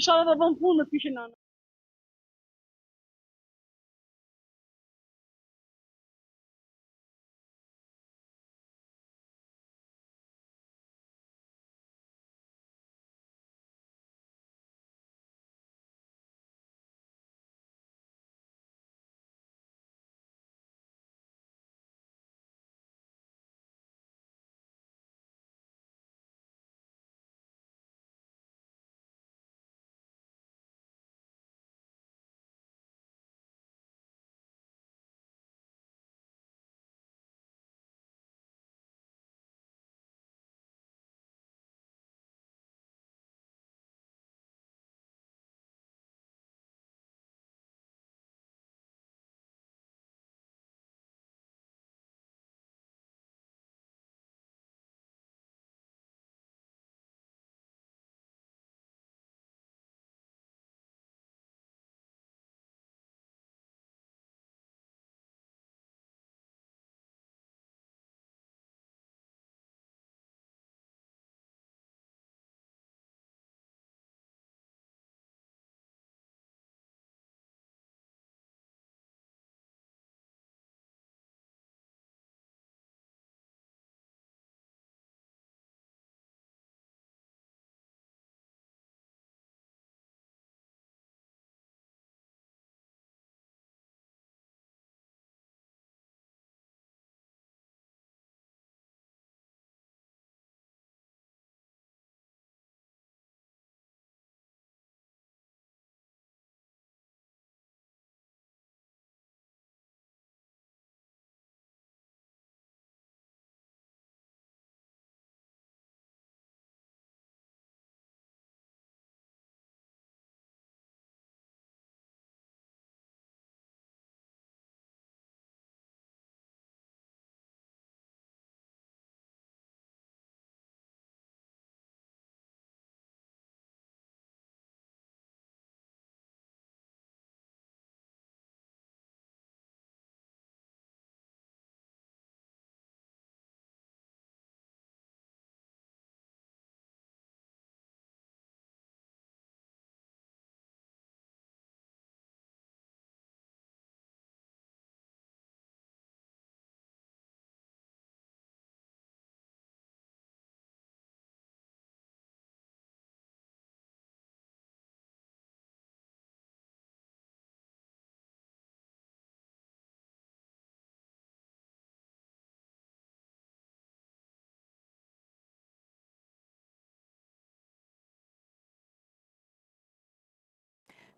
fushatat e bën punë me kyçin anë.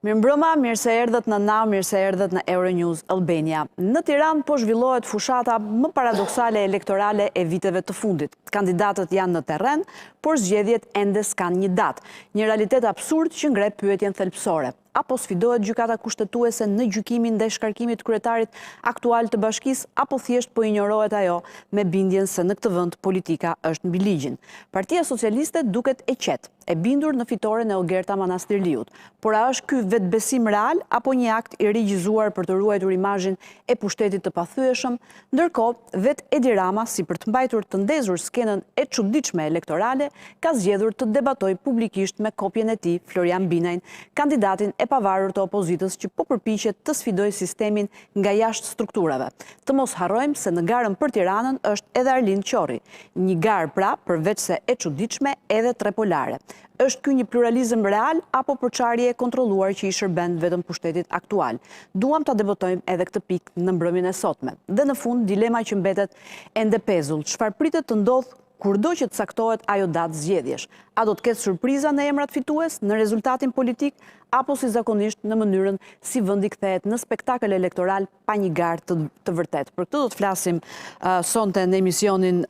Mirëmbrëma, mirë se erdhët në Now, mirë se erdhët në Euronews Albania. Në Tiranë po zhvillohet fushata më paradoksale elektorale e viteve të fundit. Kandidatët janë në terren, por zgjedhjet ende s'kan një datë. Një realitet absurd që ngre pyetjen thelbësore. Apo sfidohet gjykata kushtetuese në gjykimin ndaj shkarkimit kryetarit aktual të bashkisë, apo thjesht po injorohet ajo me bindjen se në këtë vend politika është mbi ligjin. Partia Socialiste duket e qetë, e bindur në fitoren e Ogerta Manastirliut. Por a është ky vetbesim real apo një akt i regjizuar për të ruajtur imazhin e pushtetit të pathyeshëm? Ndërkohë, vet Edi Rama, si për të mbajtur të ndezur skenën e çuditshme elektorale, ka zgjedhur të debatojë publikisht me kopjen e tij, Florian Binajn, kandidatin e pavarur të opozitës që po përpiqet të sfidojë sistemin nga jashtë strukturave. Të mos harrojmë se në garën për Tiranën është edhe Arlind Qorri, një garë pra përveç se e çuditshme edhe trepolare. Është ky një pluralizëm real apo përçarje e kontrolluar që i shërben vetëm pushtetit aktual? Duam ta debatojmë edhe këtë pikë në mbrëmjen e sotme. Dhe në fund, dilema që mbetet ende pezull. Çfarë pritet të ndodhë kurdo që të caktohet ajo datë zgjedhjesh? A do të ketë surpriza në emrat fitues, në rezultatin politik, apo si zakonisht në mënyrën si vendi kthehet në spektakël elektoral pa një garë të vërtet? Për këtë do të flasim sonte në emisionin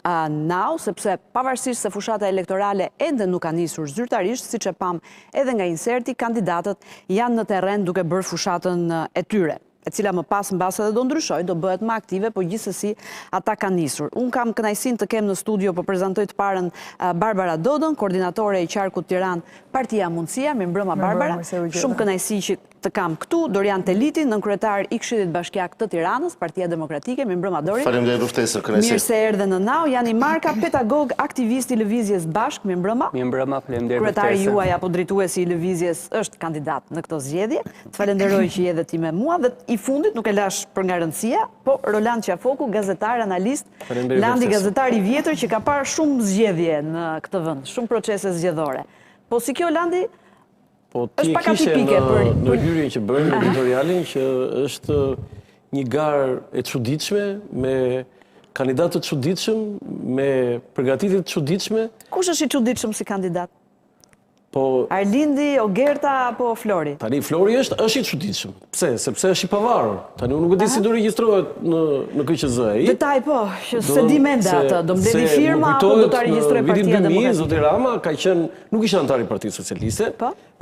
Now, sepse pavarësisht se fushata elektorale ende nuk ka nisur zyrtarisht, siç e pam edhe nga inserti, kandidatët janë në terren duke bërë fushatën e tyre, e cila më pas mbas edhe do ndryshoj, do bëhet më aktive, por gjithsesi ata kanë nisur. Unë kam kënaqësinë të kem në studio për prezantoj të parën Barbara Dodën, koordinatore e qarkut Tiranë, Partia Mundësia. Mirëmbrëma Barbara. Shumë kënaqësi që të kam këtu Dorian Teliti, nënkretar i Këshillit Bashkiak të Tiranës, Partia Demokratike, mi mbrëma Dori. Faleminderit për ftesën, kënaqësi. Mirë se erdhe në nau, Jani Marka, pedagog, aktivist i Lëvizjes Bashk, mi mbrëma. Mi mbrëma, faleminderit për ftesën. Kryetari juaj apo drejtuesi i Lëvizjes është kandidat në këtë zgjedhje. Të falenderoj që je dhe ti me mua dhe i fundit nuk e lash për nga rëndësia, po Roland Qafoku, gazetar, analist, Landi gazetar i vjetër që ka parë shumë zgjedhje në këtë vend, shumë procese zgjedhore. Po si kjo Landi? Po ti kishe në hyrjen që bërë në editorialin që është një garë e çuditshme me kandidatë të çuditshëm, me përgatitje të çuditshme. Kush është i çuditshëm si kandidat? Po Arlindi, Ogerta apo Flori? Tani Flori është i çuditshëm. Pse? Sepse është i pavarur. Tani unë nuk e di si do regjistrohet në KQZ. Detaj po, që se di mende atë, do mbledhi firma apo do ta regjistrojë Partia Demokratike? Vitin 2000 zoti Rama ka qenë, nuk ishte antar i Partisë Socialiste,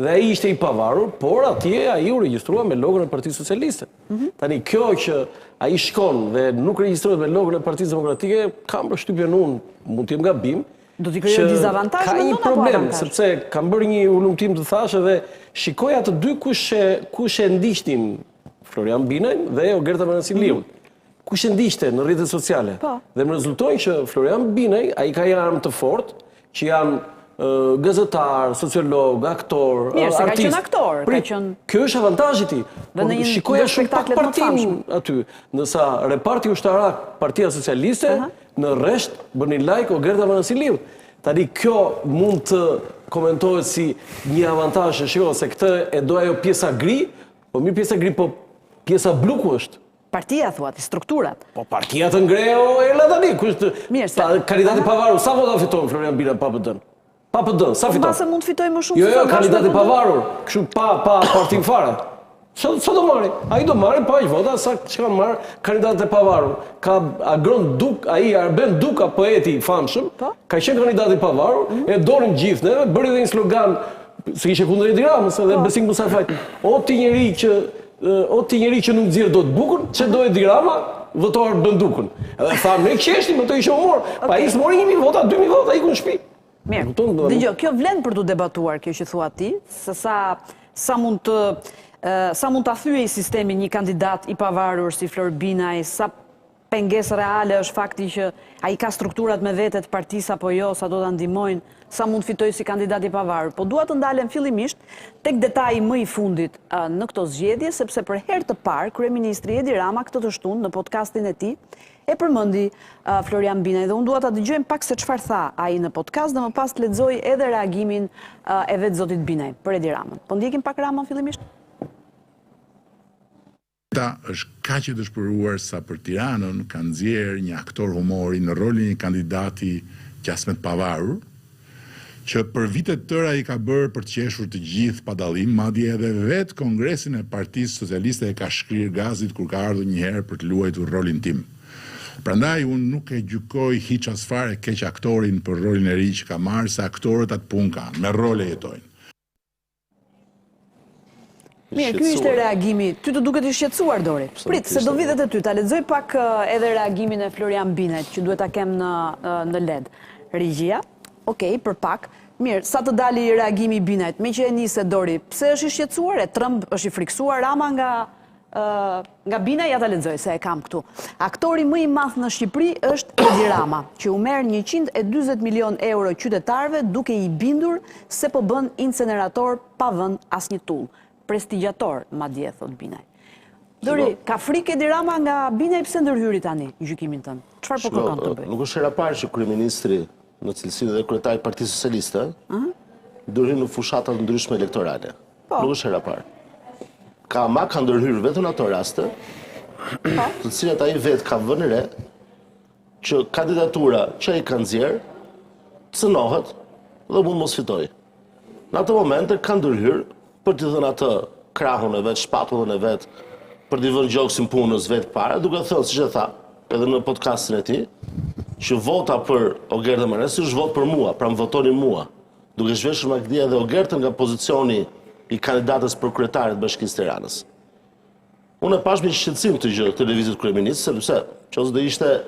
dhe ai ishte i pavarur, por atje ai u regjistrua me logon e Partisë Socialiste. Tani kjo që ai shkon dhe nuk regjistrohet me logon e Partisë Demokratike, kam përshtypjen unë, mund të jem gabim, do t'i krijojë dizavantazh me një problem, sepse kam bërë një ulumtim të thashë dhe shikoja të dy kush e ndiqnin Florian Binaj dhe Ogerta Menansiliun. Kush e ndiqte në rrjetet sociale. Dhe më rezultojnë që Florian Binaj, ai ka një armë të fortë, që janë gazetar, sociolog, aktor, artist. Mirë, se ka qenë aktor. Kjo është avantazhi i tij. Shikoja shumë pak partin aty, ndërsa reparti ushtarak Partia Socialiste në rresht bëni like Ogerta Menansiliut. Tani kjo mund të komentohet si një avantazh, shiko se këtë e do ajo pjesa gri, po mirë pjesa gri, po pjesa blu ku është? Partia thuat, strukturat. Po partia të ngreo erdha tani, kandidati pavarur, sa vota fiton Florian Binaj pa PD-n? Pa PD-n, sa fiton? Po mbase mund fitoj më shumë. Jo, kandidati pavarur, kështu pa partim fare. Sa do marri? Ai do marri pa aq vota sa që kanë marrë kandidatët e pavarur. Ka Agron Duk, ai Arben Duka, poeti i famshëm, ka qenë kandidat i pavarur, e dorim gjithë neve, bëri edhe një slogan, se ishte kundër Edi Ramës edhe Besik Musafaj. O ti njeri që nuk nxjerr dot bukën, çe do Edi Rama, voto Arben Dukun. Edhe thamë, ne qeshtim, ato ishte humor. Pa ai s'mori 1000 vota, 2000 vota, ikun në shtëpi. Mirë. Dgjoj, kjo vlen për tu debatuar kjo që thua ti, se sa mund ta thyej sistemin një kandidat i pavarur si Flor Binaj, sa pengesë reale është fakti që ai ka strukturat me vete të partisë apo jo, sa do ta ndihmojnë, sa mund fitoj si kandidat i pavarur. Po dua të ndalem fillimisht tek detaji më i fundit në këto zgjedhje, sepse për herë të parë kryeministri Edi Rama këtë të shtunë në podcastin e tij e përmendi Florian Binaj dhe unë dua ta dëgjojmë pak se çfarë tha ai në podcast dhe më pas të lexoj edhe reagimin e vet zotit Binaj për Edi Ramën. Po ndjekim pak Ramën fillimisht. Është kaq e dëshpëruar sa për Tiranën ka nxjerrë një aktor humori në rolin e një kandidati qasmet pavarur, që për vite të tëra i ka bërë për të qeshur të gjithë pa dallim, madje edhe vetë Kongresin e Partisë Socialiste e ka shkrirë gazit kur ka ardhur një herë për të luajtur rolin tim. Prandaj unë nuk e gjykoj hiç as fare keq aktorin për rolin e ri që ka marrë, se aktorët atë punë kanë, me role jetojnë. Mirë, ky ishte reagimi. Ty të duket i shqetësuar, Dori. Prit, se do vitet e ty. Ta lexoj pak edhe reagimin e Florian Binajt, që duhet ta kem në LED. Regjia, okej, për pak. Mirë, sa të dali reagimi i Binajt, me që e nise Dori, pse është i shqetësuar? E Trump është i friksuar Rama nga Binaj, ja ta lexoj se e kam këtu. Aktori më i madh në Shqipëri është Edi Rama, që u merr 140 milion euro qytetarëve duke i bindur se po bën incinerator pa vënë asnjë tull. Prestigjator, madje, thot Binaj. Dori, ka frikë Edi Rama nga Binaj, pse ndërhyri tani gjykimin tënd? Çfarë po kërkon të bëjë? Nuk është hera parë që kryeministri në cilësinë dhe kryetari i Partisë Socialiste ndërhyr në fushata të ndryshme elektorale. Nuk është hera parë. Ka ndërhyrë vetëm ato raste, të cilat ai vetë ka vënë re që kandidatura që ai ka nxjerr cënohet dhe mund mos fitojë. Në ato momente ka ndërhyrë për t'i dhënë atë krahun e vet, shpatullën e vet, për t'i vënë gjoksin punës vet para, duke thënë, siç e tha, edhe në podcastin e tij, që vota për Ogertën Menansiliun është votë për mua, pra më votoni mua, duke zhveshur Magdia dhe Ogertën nga pozicioni i kandidatës për kryetarit të Bashkisë Tiranës. Unë e pash me shqetësim të gjë të lëvizjet kryeministit, sepse qose do ishte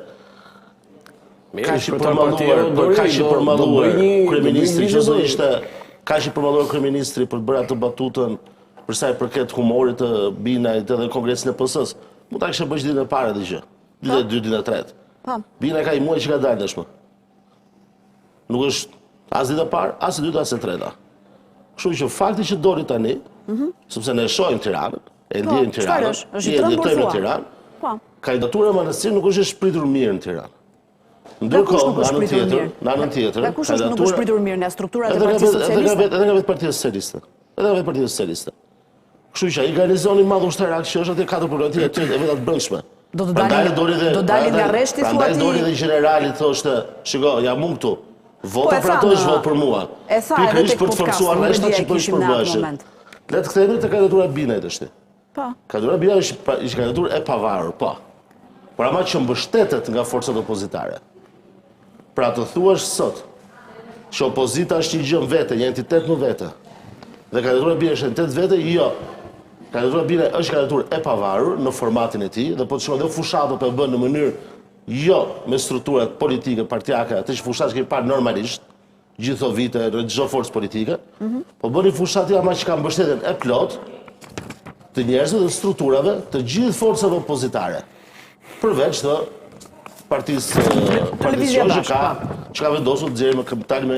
kaq i përmalluar kryeministri, qose do ishte kaq i përmalluar kryeministri për të bërë atë batutën për sa i përket humorit të Binajt edhe kongresin e PS-s, mund ta kishte bëj ditën e parë atë gjë. Ditën e dytë, ditën e tretë. Binaj ka i muaj që ka dalë tashmë. Nuk është as ditë e parë, as e dyta, as e treta. Kështu që fakti që doli tani, sepse ne e shohim Tiranën, e ndjejmë Tiranën, e jetojmë në Tiranë, kandidatura e Manastirë nuk është e shpritur mirë në Tiranë. Ndërkohë, në anën tjetër, kush është nuk është shpritur mirë nga strukturat e Partisë Socialiste? Edhe nga vetë Partia Socialiste. Edhe nga vetë Partia Socialiste. Kështu që ai garnizoni madh ushtarak që është atje katër përgatitë e vetë të brendshme. Do dalin nga rreshti thua ti? Prandaj doli dhe generali thoshte, shiko, jam unë këtu. Vota për ato është votë për mua. Pikërisht për të forcuar rreshtat që po i shpërbëhen. Le të kthehemi te kandidatura e Binajt tashti. Po. Kandidatura e Binajt është kandidaturë e pavarur, po. Por ama që mbështetet nga forcat opozitare. Pra të thuash sot që opozita është një gjë vete, një entitet në vete. Dhe kandidatura e Binajt është entitet vete, jo. Kandidatura e Binajt është kandidaturë e pavarur në formatin e tij dhe po të shkojë dhe fushato po e bën në mënyrë jo me strukturat politike partijake, atë që fushat që kemi parë normalisht, gjithë vite në çdo forcë politike, po bëni fushatja ama që ka mbështetjen e plot të njerëzve dhe strukturave të gjithë forcave opozitare. Përveç të partisë që ka vendosur të nxjerrë me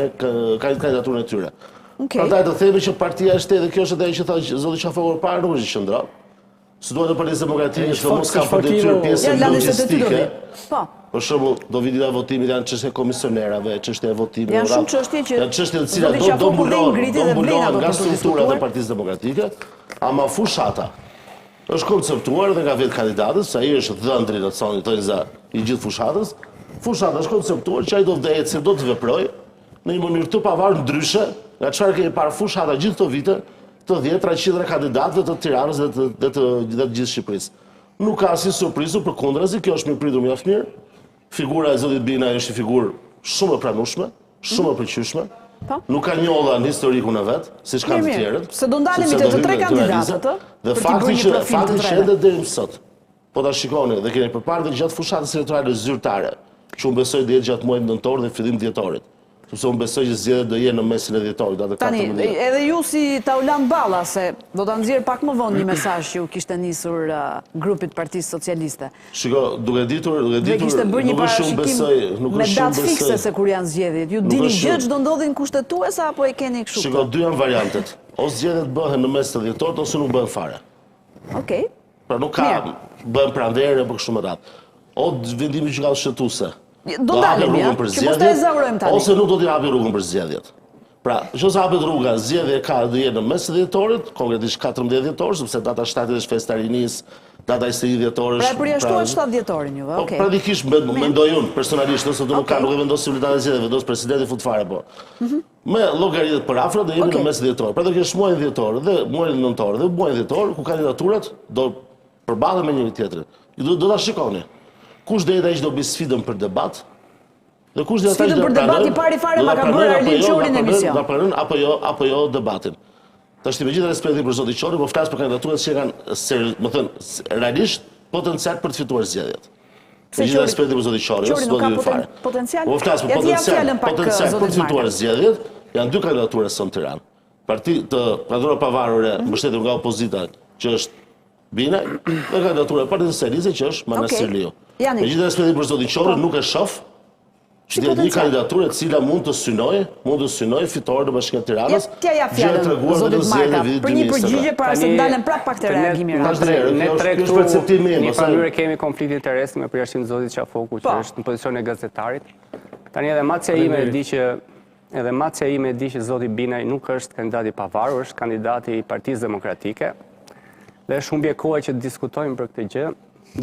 kandidaturën e tyre. Prandaj do themi që partia është edhe kjo është edhe që tha zoti Qafokur parë nuk është qendra. Së duhet në Partisë Demokratike që mos ka për detyrë pjesën logjistike. Për shembull, do vi dita e votimit janë çështje komisionerave, çështje e votimit. Janë shumë çështje që janë çështje të cilat do mbulohen nga strukturat e Partisë Demokratike, ama fushata është konceptuar dhe nga vetë kandidatës, sa ai është dhëndri në thonë tonza i gjithë fushatës. Fushata është konceptuar që ai do të ecë, do të veprojë në një mënyrë të pavarur ndryshe nga çfarë kemi parë fushata gjithë këto vite të 10-300 kandidatëve të Tiranës dhe të gjithë Shqipërisë. Nuk ka asnjë surprizë, përkundrazi, kjo është mirëpritur mjaft mirë. Figura e zotit Binaj është një figurë shumë e pranueshme, shumë e pëlqyeshme. Nuk ka njolla në historikun e vet, siç kanë të tjerët. Se do ndalemi te të tre kandidatët, dhe fakti që ende deri më sot. Po ta shikoni dhe keni përparë dhe gjatë fushatës elektorale zyrtare, që unë besoj dhe jetë gjatë muajit nëntor dhe fillim dhjetorit. Sepse unë besoj që zgjedhjet do jenë në mesin e dhjetorit, atë 14. Tani, edhe ju si Taulan Balla, se do ta nxjerr pak më vonë një mesazh që u kishte nisur grupit Partisë Socialiste. Shiko, duke ditur, kishte bërë një parashikim me datë fikse se kur janë zgjedhjet. Ju dini gjë ç'do ndodhin kushtetuese apo e keni kështu? Shiko, dy janë variantet. Ose zgjedhjet bëhen në mes të dhjetorit ose nuk bëhen fare. Okej. Pra nuk ka bëhen pranverë apo kështu më radh. O vendimi që ka shëtuese. Do dalemi, që mos të ezaurojmë tani. Ose nuk do t'i hapi rrugën për zgjedhjet. Pra, nëse hapet rruga, zgjedhja ka do jetë në mes të dhjetorit, konkretisht 14 dhjetor, sepse data 7 është festa e rinisë, data 20 dhjetor është. Pra përjashtohet 7 dhjetorin juve, okay. Praktikisht mendoj unë personalisht, nëse do nuk ka nuk e vendos zyrtari e zgjedhjeve, vendos presidenti fut fare po. Me llogaritë për afro do jemi në mes të dhjetorit. Pra do kesh muajin dhjetor dhe muajin nëntor dhe muajin dhjetor ku kandidaturat do përballen me njëri tjetrin. Do ta shikoni. Kush do jetë ai që do bëj sfidën për debat? Dhe kush do sfidën për debat i pari fare ma ka bërë Arlin Qori në emision. Do pranon apo jo debatin. Tash me gjithë respektin për zotin Qori, po flas për kandidaturat që kanë, më thënë, realisht potencial për të fituar zgjedhjet. Me gjithë respektin për zotin Qori, Qori nuk ka potencial. Po flas për potencial për të fituar zgjedhjet, janë dy kandidatura në Tiranë. Kandidatura pavarur mbështetur nga opozita, që është Binaj, dhe kandidatura e Partisë Socialiste që është Manastir Liu. Me gjithë respektin për zotin Qori, nuk e shoh që dhe një kandidaturë e cila mund të synoj fitore në Bashkinë e Tiranës, gjë e treguar në zgjedhjet e vitit 2020. Për një përgjigje para se ndalen prapë pak të reagimi Ne tregtu një mënyrë kemi konflikt interesi me përjashtim zotit Qafoku që është në pozicion e gazetarit. Tani edhe macja ime e di që zoti Binaj nuk është kandidati pavarur, është kandidati i Partisë Demokratike. Dhe është humbje kohe që të diskutojmë për këtë gjë.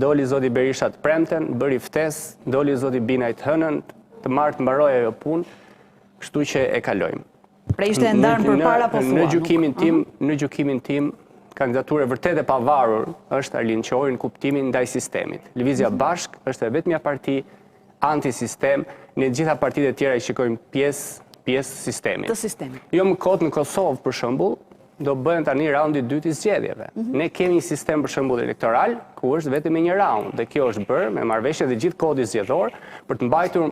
Doli zoti Berisha të premten, bëri ftesë, doli zoti Binaj të hënën, të martë mbaroj ajo punë, kështu që e kalojmë. Pra ishte e ndarë për para po thua? Në gjykimin tim, kandidaturë vërtet e pavarur është Arlin Qori në kuptimin ndaj sistemit. Lëvizja Bashk është e vetmja parti anti-sistem, në gjitha partitë e tjera i shikojmë pjesë sistemit. Të sistemit. Jo më kot në Kosovë, për shembull, do bëhen tani raundi 2 i zgjedhjeve. Ne kemi një sistem për shembull elektoral ku është vetëm një raund dhe kjo është bërë me marrëveshje dhe gjithë kodi zgjedhor për të mbajtur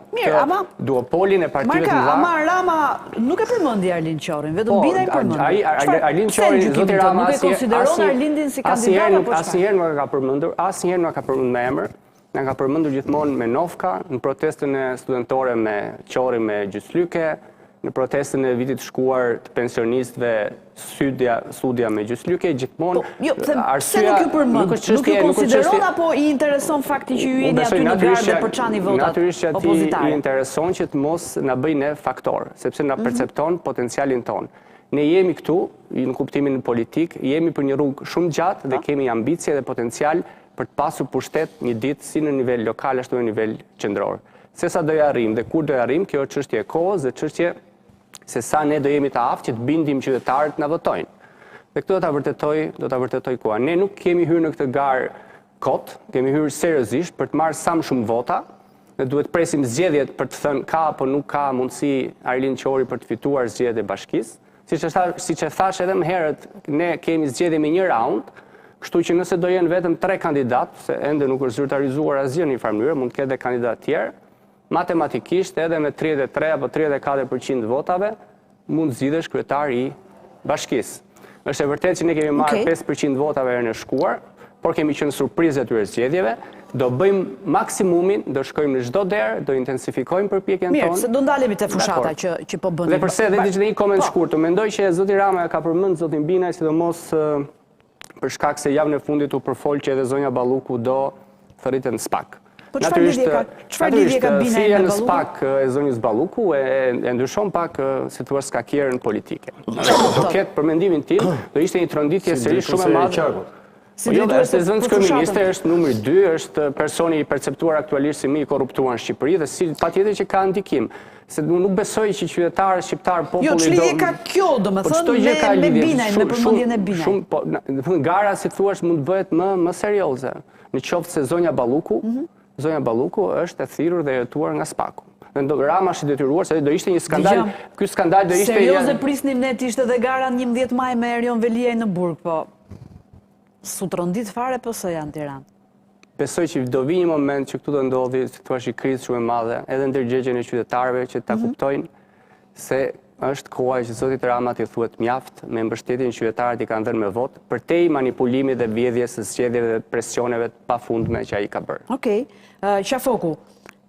duopolin e partive të mëdha. Ama Rama nuk e përmendi Arlind Qorin, vetëm Binaj përmendi. Arlind Qori, zoti Rama, nuk e konsideron Arlindin si kandidat apo çfarë? Asnjëherë nuk e ka përmendur, asnjëherë nuk ka përmendur me emër. Nga ka përmendur gjithmonë me Nofka, në protestën e studentore me Qori me gjyslyke, në protestën e vitit shkuar të pensionistëve studja me gjyslyke, gjithmonë pse nuk ju përmend? Nuk ju konsideron apo i intereson fakti që ju jeni aty në garë dhe përçani votat natyrisht që opozitare? i intereson që të mos na bëjë ne faktor, sepse na percepton potencialin ton. Ne jemi këtu, në kuptimin politik, jemi për një rrugë shumë gjatë dhe kemi ambicie dhe potencial për të pasur pushtet një ditë si në nivel lokal ashtu në nivel qendror. Se sa do ja arrim dhe kur do ja arrim, kjo është çështje e kohës dhe çështje se sa ne do jemi të aftë që të bindim qytetarët na votojnë. Dhe këtë do ta vërtetoj koha. Ne nuk kemi hyrë në këtë garë kot, kemi hyrë seriozisht për të marrë sa më shumë vota. Ne duhet presim zgjedhjet për të thënë ka apo nuk ka mundësi Arlind Qori për të fituar zgjedhjet e bashkisë. Siç e thash edhe më herët, ne kemi zgjedhje me një raund. Kështu që nëse do jenë vetëm 3 kandidatë, se ende nuk është zyrtarizuar asgjë në një farë mënyrë, mund të ketë edhe kandidatë tjerë, matematikisht edhe me 33 apo 34% votave mund zgjidhesh kryetar i bashkisë. Është e vërtetë që ne kemi marrë 5% votave herën e shkuar, por kemi qenë surprizë atyre zgjedhjeve. Do bëjmë maksimumin, do shkojmë në çdo derë, do intensifikojmë përpjekjen tonë. Mirë, se do ndalemi te fushata që po bëni. Dhe përse edhe një koment shkurt, mendoj që zoti Rama ka përmend zotin Binaj, sidomos për shkak se javën e fundit u përfol që edhe zonja Balluku do thërriten SPAK. Po çfarë lidhje ka Binaj me Balluku? SPAK e zonjës Balluku e ndryshon pak si thua skakierën politike. Do ketë për mendimin tim, do ishte një tronditje sërish shumë e madhe. Është zëvendës kryeministri, është numri 2, është personi i perceptuar aktualisht si më i korruptuar në Shqipëri dhe patjetër që ka ndikim. Se nuk besoj që qytetarët shqiptarë populli do... Jo, ç'lidhje ka kjo, domethënë me Binajn, me përmendjen e Binajt. Gara, si thuash, mund të bëhet më serioze. Në qoftë se zonja Balluku është e thirrur dhe hetuar nga SPAK-u. Rama është i detyruar, se do ishte një skandal. Ky skandal do ishte... Serioze prisnim ne të ishte dhe gara 11 maj me Erion Veliaj në burg, po su trondit fare po së janë Tiranë. Besoj që do vi një moment që këtu do ndodhi, si thua, një krizë shumë e madhe, edhe ndërgjegjen e qytetarëve që ta kuptojnë se është koha që zoti Rama t'i thuhet mjaft me mbështetjen që qytetarët i kanë dhënë me votë përtej manipulimit dhe vjedhjes së zgjedhjeve dhe presioneve të pafundme që ai ka bërë. Okej, Qafoku,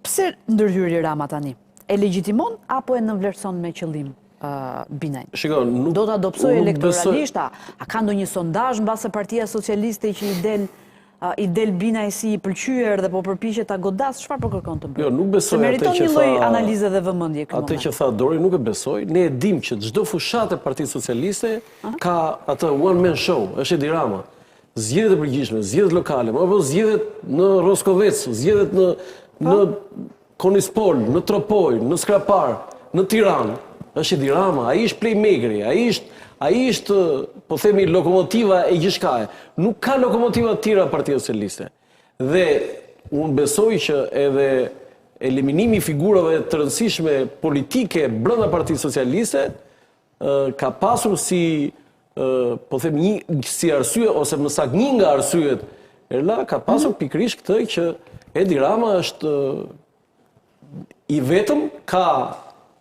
pse ndërhyri Rama tani? E legjitimon apo e nënvlerëson me qëllim Binajn? Do ta dobësoj elektoralisht, a ka ndonjë sondazh mbase Partia Socialiste që i del Binaj si i pëlqyer dhe po përpiqet ta godas, çfarë po kërkon të bëjë? Jo, nuk besoj atë që tha. Meriton një lloj analize dhe vëmendje këtu. Atë që tha Dori nuk e besoj. Ne e dim që çdo fushatë e Partisë Socialiste ka atë one man show, është Edi Rama. Zgjedhjet e përgjithshme, zgjedhjet lokale, apo zgjedhjet në Roskovec, zgjedhjet në Konispol, në Tropoj, në Skrapar, në Tiranë. Është Edi Rama, ai është playmakeri, ai është, po themi, lokomotiva e gjithçkaje. Nuk ka lokomotiva të tjera Partia Socialiste. Dhe unë besoj që edhe eliminimi i figurave të rëndësishme politike brenda Partisë Socialiste ka pasur si, po themi, si arsye ose më saktë një nga arsyet ka pasur pikërisht këtë që Edi Rama është i vetëm, ka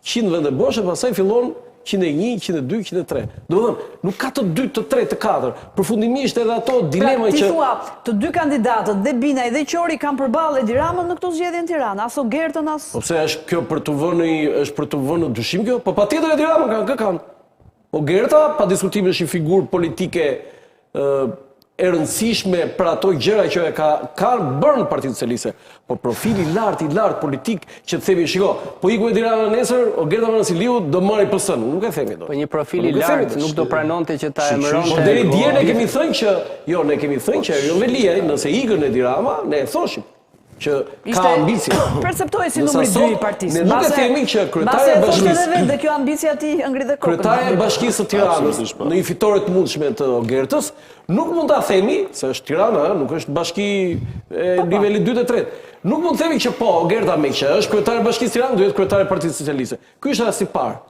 100 vende boshe, pastaj fillon 101, 102, 103. Do të thënë, nuk ka të 2, të 3, të 4. Përfundimisht edhe ato dilema që... Ti thua, të 2 kandidatët, dhe Binaj dhe Qori, kanë përballë Edi Ramën në këto zgjedhje në Tiranë, aso Gertën, as... Po pse është kjo për të vënë dyshim kjo? Po patjetër Edi Ramën kanë. Po Gerta, pa diskutim, është një figurë politike e rëndësishme për ato gjëra që ka bërë në Partinë Socialiste. Po profili i lartë politik që të themi, shiko, po iku Edi Rama nesër, o Gerta Vranasiliu do marrë PS-n. Nuk e themi do. Po një profil i lartë nuk do pranonte që ta emëronte. Po deri dje ne kemi thënë që Erion Veliaj, nëse ikën Edi Rama, ne e thoshim që ka ambicie. Perceptohet si numri 2 i partisë. Ne nuk e themi që kryetari e bashkisë. Dhe kjo ambicia ti ngri dhe kokën. Kryetari e bashkisë së Tiranës në një fitore të mundshme të Gertës, nuk mund ta themi se është Tirana, nuk është bashki niveli 2 dhe 3. Nuk mund të themi që po Gerta me që është kryetari e bashkisë Tiranës, duhet kryetari e Partisë Socialiste. Ky është rasti i parë.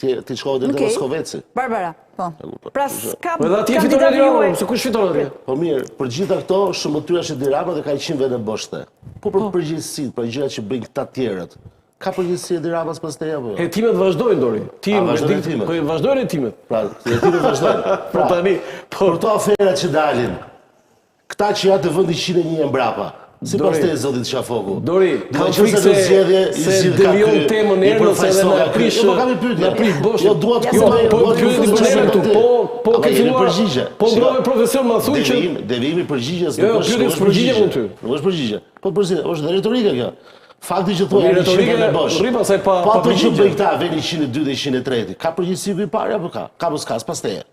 Ti shkove dhe Roskoveci. Barbara. Po. Pra s'ka Po edhe atje fiton kandidati Edi Rama, juaj. se kush fiton atje? Po mirë, për gjitha këto shëmbëtyra që Edi Rama dhe ka 100 vende boshte. Po për përgjegjësitë, për gjërat që bëjnë këta tjerët. Ka përgjegjësi Edi Ramas pastaj apo jo? Hetimet vazhdojnë, Dori. Ti vazhdojnë hetimet? Po vazhdojnë hetimet. Pra, hetimet vazhdojnë. Po tani, po Për to aferat që dalin, këta që janë të vendi 101 e mbrapa. Si pas të e zotit Shafoku. Dori, kam frikë se devion temën erdhës edhe na prish. Jo, po kam i pyetje. Na prish bosh. Jo, dua të po pyetje për ne këtu. Po ke filluar përgjigje. Po ngrove profesor më thuaj që devijimi përgjigjes Jo, pyetjes përgjigje mund ty. Nuk është përgjigje. Po përgjigje, është dhe retorike kjo. Fakti që thua retorike e bosh. rri pasaj pa ato që përgjigje. bëjnë këta veni 102 dhe 103. Ka përgjegjësi ky i parë apo ka? Ka mos ka, s'pas teje.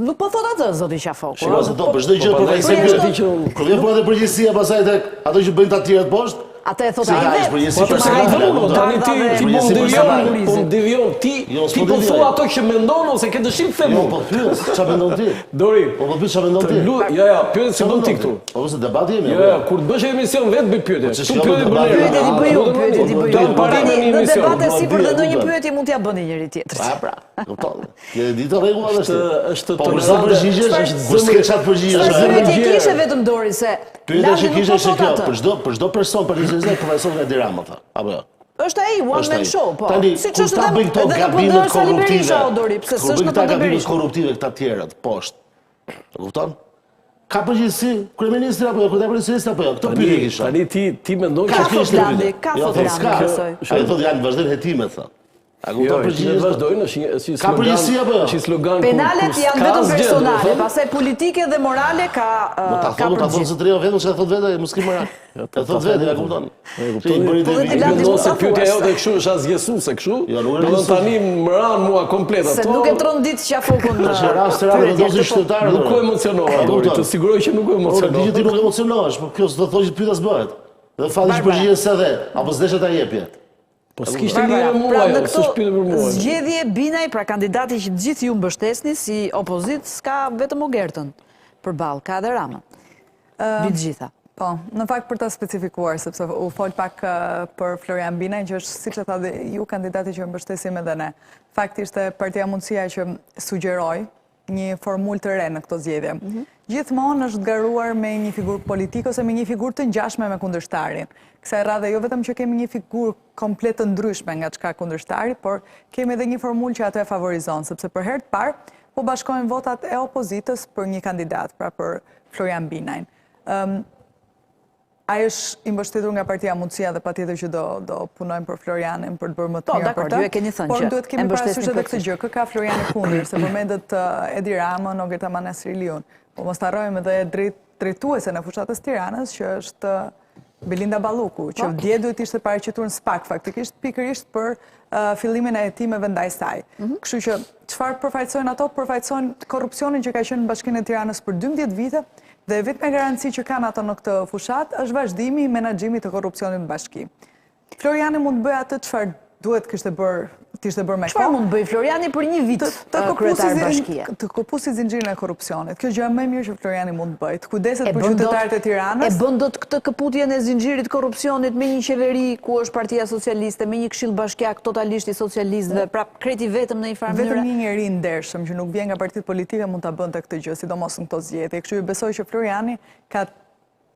Nuk po thot atë, zoti Shafoku. Shiko se do për çdo gjë prandaj përfaqësim. Kur vjen edhe përgjegjësia pasaj tek ato që bëjnë ta tjerët poshtë. Atë e thot Se ai ka vetë. përgjegjësi Po atë se ka thënë, tani ti Përgjegjësi mund personale. devion, ti s'po po devioj. thua ato që mendon ose ke dëshirë të them. Jo, po pyes, çfarë mendon ti? Dori, Po pyes çfarë mendon ti? ja, pyet si bën ti këtu. Po se debati jemi. Jo, kur të bësh emision vetë bëj pyetje. që Tu s'ka pyetje debati. bën. Pyetje ti bëj unë, pyetje ti bëj Dan unë. parime në Në emision. debate sipër të Di, ndonjë di, pyetje mund t'ja bëni njëri tjetrit. Pra, kupton. Ti di të rregullat Është Po për sa përgjigjesh, për s'ke çat përgjigjesh. Pyetje kishe vetëm Dori se Pyetja që Lali kishe nuk po është thot kjo, atë. për çdo person përgjigjesh profesor nga Edi Rama tha. Apo jo? Është ai one man show, po. Tani, Siç kur është ta bëjnë këto gabimet korruptive, Dori, pse kur s'është bëjnë në këta gabime Berisha. korruptive këta tjerët poshtë. E kupton? Ka përgjegjësi kryeministri apo jo, kryeministri apo jo? Këto pyetje kisha. Tani ti mendon Ka që thot Landi, ka thot Landi, besoj. Ai thotë janë vazhdojnë hetimet tha. A jo, kupton ti përgjigjes? vazhdojnë, është Ka përgjegjësi apo jo? Është një slogan. Penalet kur janë s'ka vetëm zgjedhje, personale, thon. pastaj politike dhe morale ka Ta thonë përgjigje. se trejo vetëm çka thot vetë, mos ki moral. E thot vetë, ja kupton. kuptoni. I bëri Po, dhe ti devijim. Landi Mendon se s'po ta pyetja thuash. jote kështu është asgjësuese kështu. Jo, nuk është Do asgjësuese. tani më ran mua komplet ato. Se nuk e trondit Qafokun në Është rast rave pyetje vendosi këtu. qytetarë. Nuk u emocionova, Dori, të siguroj që nuk u Ora, emocionova. ti nuk emocionohesh, po kjo s'do thotë që pyetja s'bëhet. Dhe fati që përgjigjen se dhe, apo s'desha ta jepje. Po s'kishte Barbara, lidhje me pra mua, në s'është pyetje për këto mua. zgjedhje Binaj, pra kandidati që të gjithë ju mbështesni si opozit, s'ka vetëm Ogertën përballë, ka edhe Ramën. Mbi të gjitha. Po, në fakt për të specifikuar, sepse u fol pak për Florian Binaj, që është siç e tha dhe ju kandidati që mbështesim edhe ne. Fakti ishte Partia Mundësia që sugjeroi një formulë të re në këto zgjedhje. Gjithmonë është garuar me një figurë politike ose me një figurë të ngjashme me kundërshtarin. Kësaj radhe jo vetëm që kemi një figurë komplet të ndryshme nga çka kundërshtari, por kemi edhe një formulë që atë e favorizon, sepse për herë të parë po bashkohen votat e opozitës për një kandidat, pra për Florian Binajn. Ai është i mbështetur nga Partia Mundësia dhe patjetër që do punojmë për Florianin për të bërë më të mirë për të. ju e keni thënë Por që duhet e kemi mbështesni parasysh edhe këtë plotësisht. gjë, kë ka Floriani kundër, se përmendet Edi Ramën, Ogertaman Nasriliun. Po mos harrojmë edhe drejtuese në fushatës Tiranës, që është Belinda Balluku, që dje duhet ishte paraqituar në SPAK faktikisht pikërisht për fillimin e hetimeve ndaj saj. Kështu që çfarë përfaqësojnë ato? Përfaqësojnë korrupsionin që ka qenë në Bashkinë e Tiranës për 12 vite. Dhe vetëm garanci që kanë ato në këtë fushat është vazhdimi i menaxhimit të korrupsionit në bashki. Floriani mund të bëjë atë çfarë duhet kishte bërë me Çfarë mund bëj Floriani për një vit kryetar bashkie? Të këpusi zinxhirin e korrupsionit. Kjo gjë më e mirë që Floriani mund të bëjë. Të kujdeset për qytetarët e Tiranës. E bën dot këtë këputjen e zinxhirit korrupsionit me një qeveri ku është Partia Socialiste, me një këshill bashkiak totalisht i socialistëve, pra kreti vetëm në një farë mënyrë. Vetëm një njeri i ndershëm që nuk vjen nga partitë politike mund ta bënte këtë gjë, sidomos në këto zgjedhje. Kështu që besoj që Floriani ka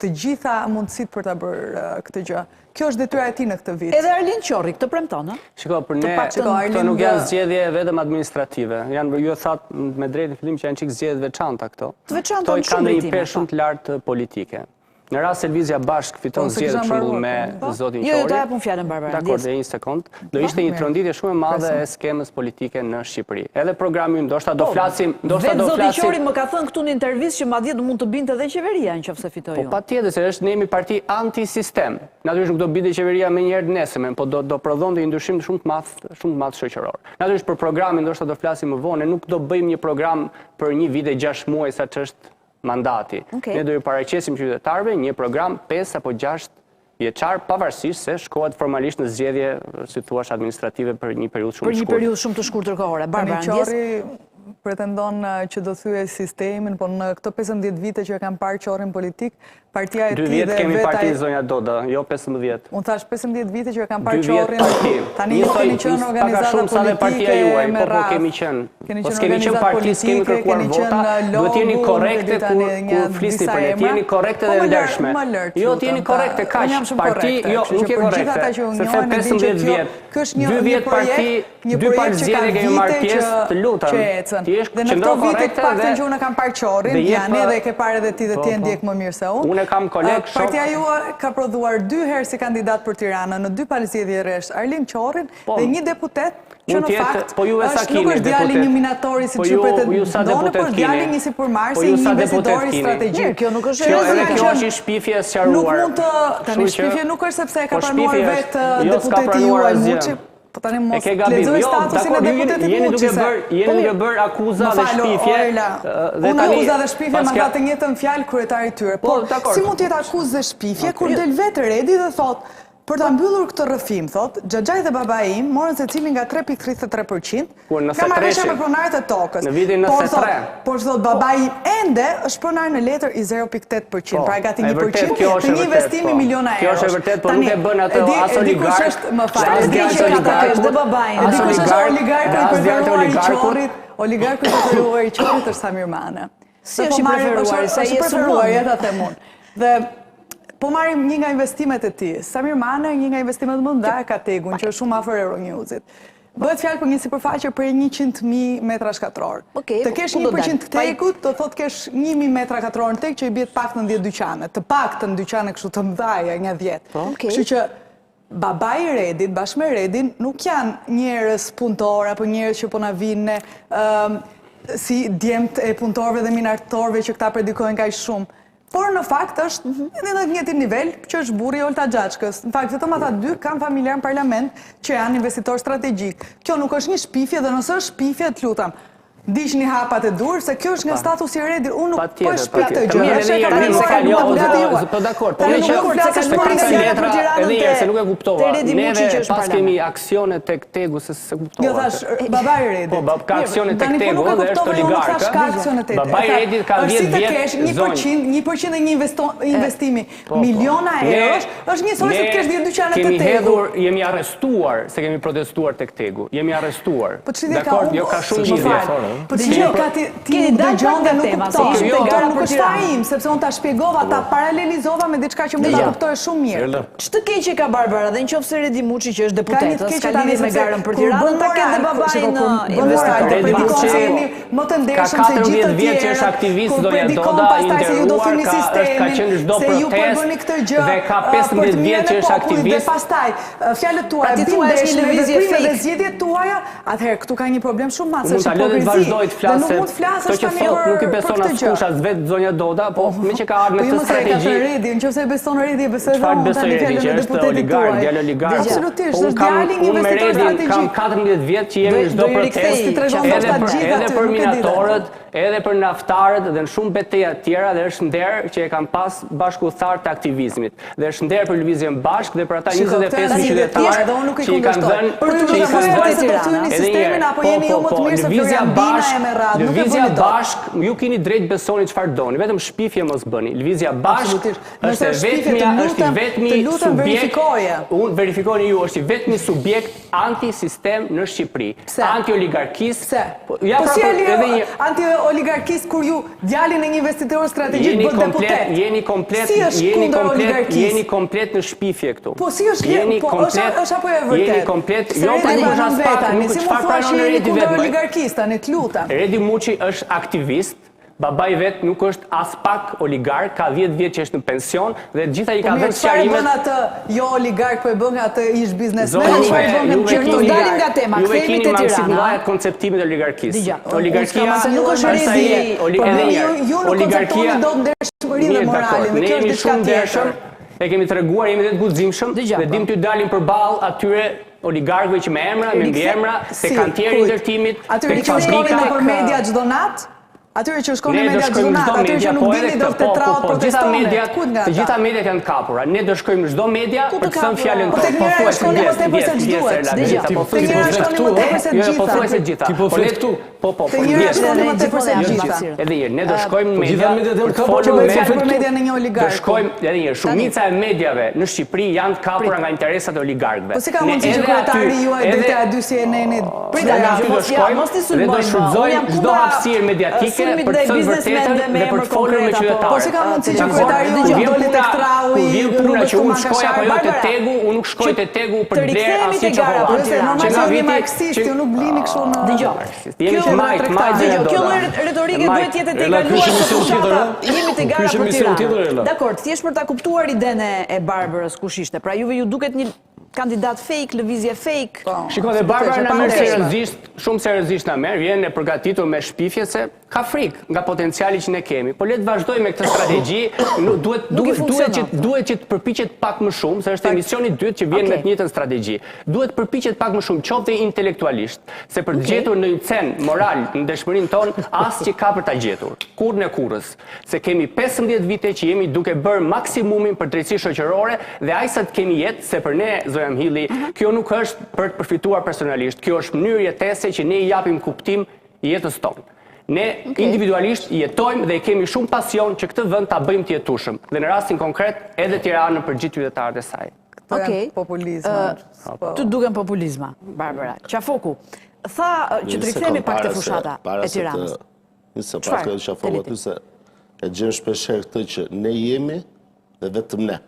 të gjitha mundësitë për ta bërë këtë gjë. Kjo është detyra e tij në këtë vit. Edhe Arlin Qorri këtë premton, ëh? Shiko, për ne, këto nuk janë zgjedhje vetëm administrative. Ju e thatë me drejtë në fillim që janë çik zgjedhje veçanta këto. Të veçanta Këto në i shumë kanë një drejtime, perë shumë të lartë politike. Në rast se Lvizja Bashk fiton zgjedhje për shembull me zotin Qori. Jo, do japun fjalën Barbara. Dakor, dhe një sekond. Do ishte një tronditje shumë e madhe e skemës politike në Shqipëri. Edhe programi ndoshta do flasim. Vetë zoti Qori më ka thënë këtu në intervistë që madje mund të binte edhe qeveria nëse fitoj unë. Po patjetër se është ne jemi parti anti-sistem. Natyrisht nuk do binte qeveria me njëherë nesërmen, po do prodhonte një ndryshim shumë të madh shoqëror. Natyrisht për programin ndoshta do flasim më vonë, nuk do bëjmë një program për një vit e 6 muaj sa ç'është mandati. Ne do ju paraqesim qytetarëve një program 5 apo 6 vjeçar, pavarësisht se shkohet formalisht në zgjedhje, si thua, administrative për një periudhë shumë të shkurtër. Për një periudhë shumë të shkurtër kohore. Barbara Qori pretendon që do thyej sistemin, por në këto 15 vite që e kam parë Qorin politik, partia e 2 ti vjet dhe kemi parti vetaj... zonja Doda, jo 15. Unë thash 15 vite që e kam 2 parë vjet qorrin, parti. tani ju keni qenë organizata politike me radhë. Kemi qenë. Keni Po qenë s'kemi qenë organizatë parti, s'kemi politike, kërkuar keni vota, qenë duhet jeni logo, korrekte tani një kur flisni disa për ne, emra. jeni korrekte dhe ndershme. Më lërt. Jo, jeni korrekte Unë kaq. jam shumë Parti, korrekte, jo, kështu nuk që je për gjithë ata korrekte. që unë Se njohin, e din që 15 vjet, ky është një 2 vjet parti, një 2 projekt që ka partizjede kemi marrë vite pjesë, të lutem. që ecën. Ti je Dhe në këto qendro vite të korrekte paktën që unë kam parë qorrin, dhe jep, janë edhe e ke parë edhe ti dhe ti e po. ndjek më mirë se unë. Unë e kam koleg shok. Partia juaj ka prodhuar 2 herë si kandidat për Tiranën në 2 palëzjedhje rresht, Arlin Qorrin dhe një deputet që në fakt po ju e sa nuk keni është djali një minatori si që pretendon, por djali një sipërmarrës si një investitori strategjik. Kjo nuk është edhe kjo është një shpifje e sqaruar. Nuk mund të tani shpifje nuk është sepse e ka pranuar vetë deputeti juaj Muçi. Po tani mos lexoj statusin e deputetit Muçi. Jeni duke bërë akuza dhe shpifje. Unë akuza dhe shpifje ma tha të njëjtën fjalë kryetari i tyre. Po si mund të jetë akuzë dhe shpifje kur del vetë Redi dhe thotë për ta mbyllur këtë rrëfim, thot, Xhaxhai dhe babai im morën secili nga 3.33% nga marrëveshja me pronarët e tokës. Në vitin 93. Por thot babai ende është pronar në letër i 0.8%, pra gati 1% të një investimi miliona euro. Kjo është e vërtet, por nuk e bën atë as oligark. Më fal, dhe babain. E dikush është oligarku i preferuar i Qorrit. Oligarku i preferuar i Qorrit është Samir Mana. Si është i preferuar, sa i preferuar, ja ta them unë. Dhe po marrim një nga investimet e tij. Samir Mana, një nga investimet më të mëdha ka Tegun, që është shumë afër Euronewsit. Bëhet fjalë për një sipërfaqe për 100.000 metra shkatror. Të kesh 1% Tegut, do thotë kesh 1.000 metra katror në Teg që i bie të paktën 10 dyqane. Të paktën dyqane kështu të mëdha nga 10. Kështu që babai i Redit bashkë me Redin nuk janë njerëz punëtor apo njerëz që po na vinë si djemt e punëtorëve dhe minartorëve që këta predikojnë kaq shumë. Por në fakt është në të njëjtin nivel që është burri i Olta Xhaçkës. Në fakt vetëm ata dy kanë familjar në parlament që janë investitor strategjik. Kjo nuk është një shpifje dhe nëse është shpifje, të lutem, ndiqni hapat e dur se kjo është nga statusi i Redit. Unë nuk po shpjeg këtë gjë. Po dakord, po se nuk e kuptova. Neve pas kemi aksione tek Tegu se kuptova. Jo thash babai i Redit. Po ka aksione tek Tegu dhe është oligark. Babai i Redit ka 10 vjet zonë. 1% e një investimi miliona euro është njësoj se të kesh 10 dyqane të Tegu. Kemi hedhur, jemi arrestuar se kemi protestuar tek Tegu. Jemi arrestuar. Dakor, jo ka shumë lidhje. Po që ka ti dëgjon dhe nuk kupton. Nuk është fare im, sepse unë ta shpjegova, ta paralelizova me diçka që mund ta kuptoj shumë mirë. Ç'të keqe ka Barbara dhe nëse Redi Muçi që është deputet, s'ka lidhje me garën për Tiranën, ta kenë dhe babain investitor. Më të ndershëm se gjithë të vjet që është aktivist donja Doda i nderuar, ka qenë çdo protestë dhe ka 15 vjet që është aktivist. Dhe pastaj fjalët tuaja bindeshin në veprime dhe zgjedhjet tuaja, atëherë këtu ka një problem shumë madh se vazhdoj të flasë, të që thot nuk i beson as kush as vetë zonja Doda, po me që ka ardhur me këtë strategji. Redi, nëse beson Redi, besoj edhe unë tani fjalën e deputetit oligark, djalë oligark. Absolutisht, është djali një investitor strategjik. Kam 14 vjet që jemi në çdo protestë, edhe për minatorët, edhe për naftarët dhe në shumë betejë të tjera dhe është nder që e kam pas bashkëudhtar të aktivizmit. Dhe është nder për lëvizjen bashk dhe për ata 25 qytetarë që i kanë dhënë sistemin apo jeni ju më të mirë se Florian me radhë, nuk e Lëvizja bashk, ju keni drejt besoni çfarë doni, vetëm shpifje mos bëni. Lëvizja bashk është vetmi subjekt. Unë verifikoni ju, është i vetmi subjekt anti-sistem në Shqipëri, anti-oligarkisë. Po si anti-oligarkisë kur ju djalin e një investitor strategjik bën deputet? Jeni komplet në shpifje këtu. Po si është apo e vërtet? Jeni komplet, jo për nuk është as pak, nuk është çfarë pranon Redi vetëm. Redi Muçi është aktivist. Babai vet nuk është as pak oligark, ka 10 vjet që është në pension dhe gjitha i ka dhënë sqarimet. Po bën atë jo oligark, po e bën atë ish biznesmen, dalim nga tema, kthehemi te Tirana. Ju konceptimin e oligarkisë. Oligarkia nuk është Redi, ju nuk konceptoni dot ndershmërinë dhe moralin, kjo është diçka tjetër. E kemi treguar, jemi dhe të guximshëm dhe dim t'ju dalim përballë atyre oligarkëve që me emra, me mbiemra, te kantieri i ndërtimit, tek fabrika, për media çdo natë. Atyre që shkon në media gjunat, atyre që nuk dini do të traut protestonet, ku nga ata? Të gjitha mediat janë të kapura. Ne do shkojmë në çdo media për të thënë fjalën tonë. Po tek njëra shkon më tepër se ç'duhet. Tek njëra shkon më tepër se gjitha. Po thuaj se gjitha. Ti po flet këtu. Po. Tek njëra shkon më tepër se gjitha. Edhe herë, ne do shkojmë në media. Gjitha mediat janë kapura Që bëhet fjalë për median e një Do oligarku. shkojmë, edhe herë, shumica e mediave në Shqipëri janë të kapura nga interesat e oligarkëve. Po si ka mundësi që kryetari juaj drejta e dy CNN-it? Dhe aty do shkojmë dhe do shfrytëzojmë çdo hapësirë mediatike për të thënë vërtetën dhe për të folur me qytetarët. Po si ka mundësi që kryetari juaj doli tek traui, rrugës që unë shkoj apo jo te Tegu, unë nuk shkoj te Tegu për të blerë asnjë çokoladë. Që nga viti marksisti, ju nuk blini kështu në. Dëgjoj. Jemi të majtë. Dëgjoj, kjo lloj retorike duhet jetë tek kaluar se fushata. Jemi te gara për Tiranë. Dakor, thjesht për ta kuptuar idenë e Barbarës kush ishte. Pra juve ju duket një kandidat fake, lëvizje fake. Shikoj, dhe Barbara na merr seriozisht, shumë seriozisht na merr, vjen e përgatitur me shpifje se ka frikë nga potenciali që ne kemi. Po le të vazhdojmë me këtë strategji, duhet që të përpiqet pak më shumë, se është emisioni i dytë që vjen me të njëjtën strategji. Duhet të përpiqet pak më shumë, qoftë intelektualisht, se për të gjetur në një cen moral në dëshmërinë tonë, as që ka për ta gjetur. Kurrë në kurrës, se kemi 15 vite që jemi duke bërë maksimumin për drejtësi shoqërore dhe aq sa të kemi jetë, se për ne Hilli, kjo nuk është për të përfituar personalisht, kjo është mënyrë jetese që ne i japim kuptim jetës tonë. Ne individualisht jetojmë dhe kemi shumë pasion që këtë vend ta bëjmë të jetueshëm, dhe në rastin konkret edhe Tiranën për gjithë qytetarët e saj. Okej. Populizma. Të duken populizma, Barbara. Qafoku, tha që të rikthehemi pak te fushata e Tiranës. Nëse pak të Qafoku aty se e gjen shpeshherë këtë që ne jemi dhe vetëm ne.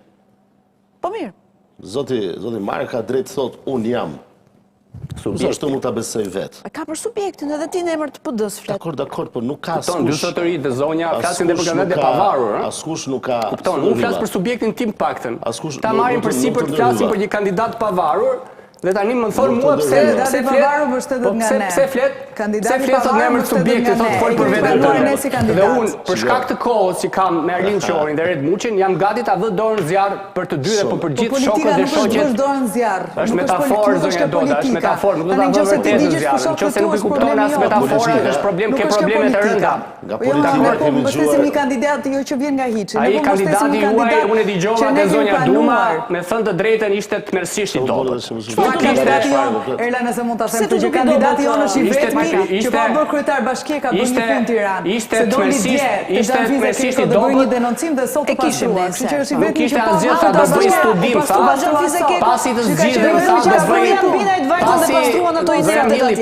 Po mirë. Zoti Marë ka drejt thot, unë jam. Subjekt. Ashtu mund ta besoj vetë. Ka për subjektin edhe ti në emër të PD-s flet. Dakor, por nuk ka askush. Kupton, dy zotëri të zonja flasin dhe për kandidatë e pavarur, ëh? Askush nuk ka. Kupton, unë flas për subjektin tim paktën. Ta marrim përsipër të flasim për një kandidat pavarur. Dhe tani më thonë mua pse pavarur mbështetet nga ne. Pse flet? Kandidati i pavarur në subjektin thotë fol për veten tënde. Dhe unë për shkak të kohës që kam me Arlin Qorin dhe Red Muçin jam gati ta vë dorën zjarr për të dy dhe po për gjithë shokët dhe shoqet. Politika nuk është dorën zjarr. Është metaforë zonja Doda, është metaforë, nuk do ta vë vërtetën zjarr. Nëse nuk e kupton as metaforën, është problem, ke probleme të rënda. Nga politika kemi dëgjuar një kandidat jo që vjen nga hiçi. Ai kandidati juaj unë e dëgjova te zonja Duma, me thënë të drejtën ishte tmerrsisht i dobët. Kandidati jonë, Erla nëse mund ta them që kandidati jonë është i vetmi që pa bërë kryetar bashkie ka bërë një punë në Tiranë. Ishte tmerrsisht i dobët. Një denoncim dhe sot e kishim ne. Kështu që është i vetmi që asgjë sa do bëj studim sa. Pasi të zgjidhem sa do bëj.